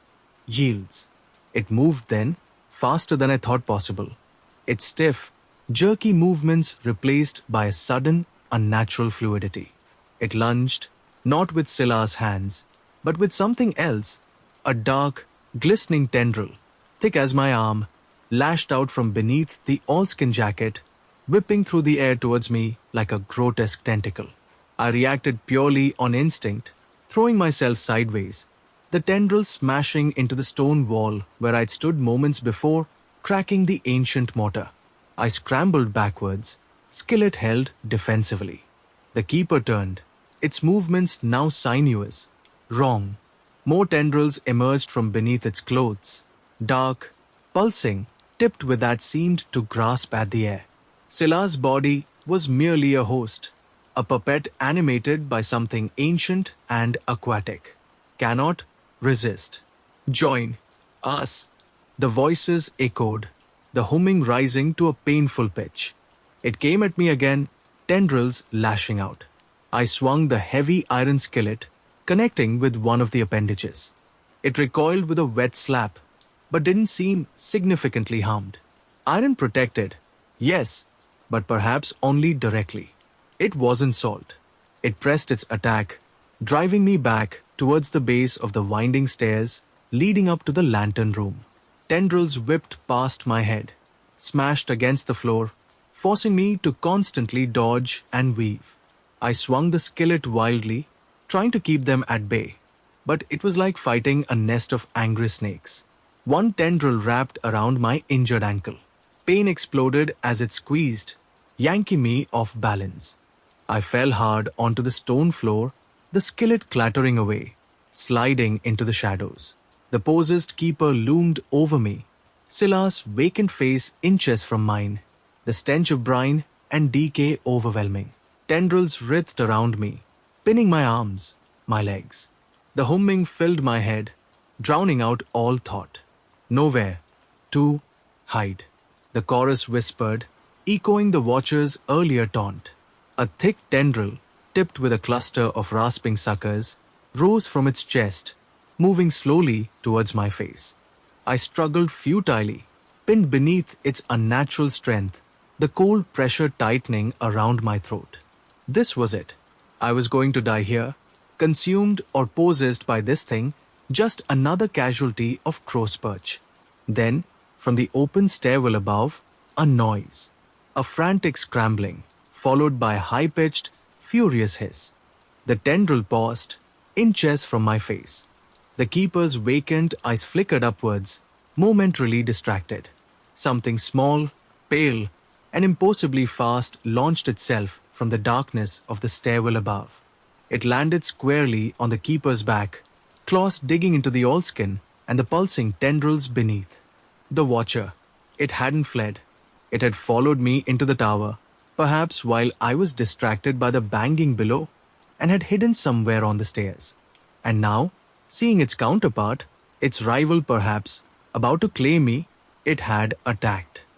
yields. It moved then, faster than I thought possible. Its stiff, jerky movements replaced by a sudden, unnatural fluidity. It lunged, not with Silas' hands, but with something else, a dark, glistening tendril, thick as my arm, lashed out from beneath the oilskin jacket, whipping through the air towards me like a grotesque tentacle. I reacted purely on instinct, throwing myself sideways, the tendril smashing into the stone wall where I'd stood moments before, cracking the ancient mortar. I scrambled backwards, skillet held defensively. The keeper turned, its movements now sinuous. Wrong. More tendrils emerged from beneath its clothes, dark, pulsing, tipped with that seemed to grasp at the air. Silas' body was merely a host, a puppet animated by something ancient and aquatic. Cannot resist. Join us. The voices echoed, the humming rising to a painful pitch. It came at me again, tendrils lashing out. I swung the heavy iron skillet, connecting with one of the appendages. It recoiled with a wet slap, but didn't seem significantly harmed. Iron protected, yes, but perhaps only directly. It wasn't salt. It pressed its attack, driving me back towards the base of the winding stairs leading up to the lantern room. Tendrils whipped past my head, smashed against the floor, forcing me to constantly dodge and weave. I swung the skillet wildly, trying to keep them at bay, but it was like fighting a nest of angry snakes. One tendril wrapped around my injured ankle. Pain exploded as it squeezed, yanking me off balance. I fell hard onto the stone floor, the skillet clattering away, sliding into the shadows. The possessed keeper loomed over me, Silas' vacant face inches from mine, the stench of brine and decay overwhelming. Tendrils writhed around me, pinning my arms, my legs. The humming filled my head, drowning out all thought. Nowhere to hide. The chorus whispered, echoing the watcher's earlier taunt. A thick tendril, tipped with a cluster of rasping suckers, rose from its chest, moving slowly towards my face. I struggled futilely, pinned beneath its unnatural strength, the cold pressure tightening around my throat. This was it. I was going to die here, consumed or possessed by this thing, just another casualty of crow's perch. Then, from the open stairwell above, a noise, a frantic scrambling, followed by a high-pitched, furious hiss. The tendril paused, inches from my face. The keeper's vacant eyes flickered upwards, momentarily distracted. Something small, pale, and impossibly fast launched itself from the darkness of the stairwell above. It landed squarely on the keeper's back, claws digging into the oilskin and the pulsing tendrils beneath. The watcher. It hadn't fled. It had followed me into the tower, perhaps while I was distracted by the banging below, and had hidden somewhere on the stairs. And now, seeing its counterpart, its rival perhaps, about to claim me, it had attacked.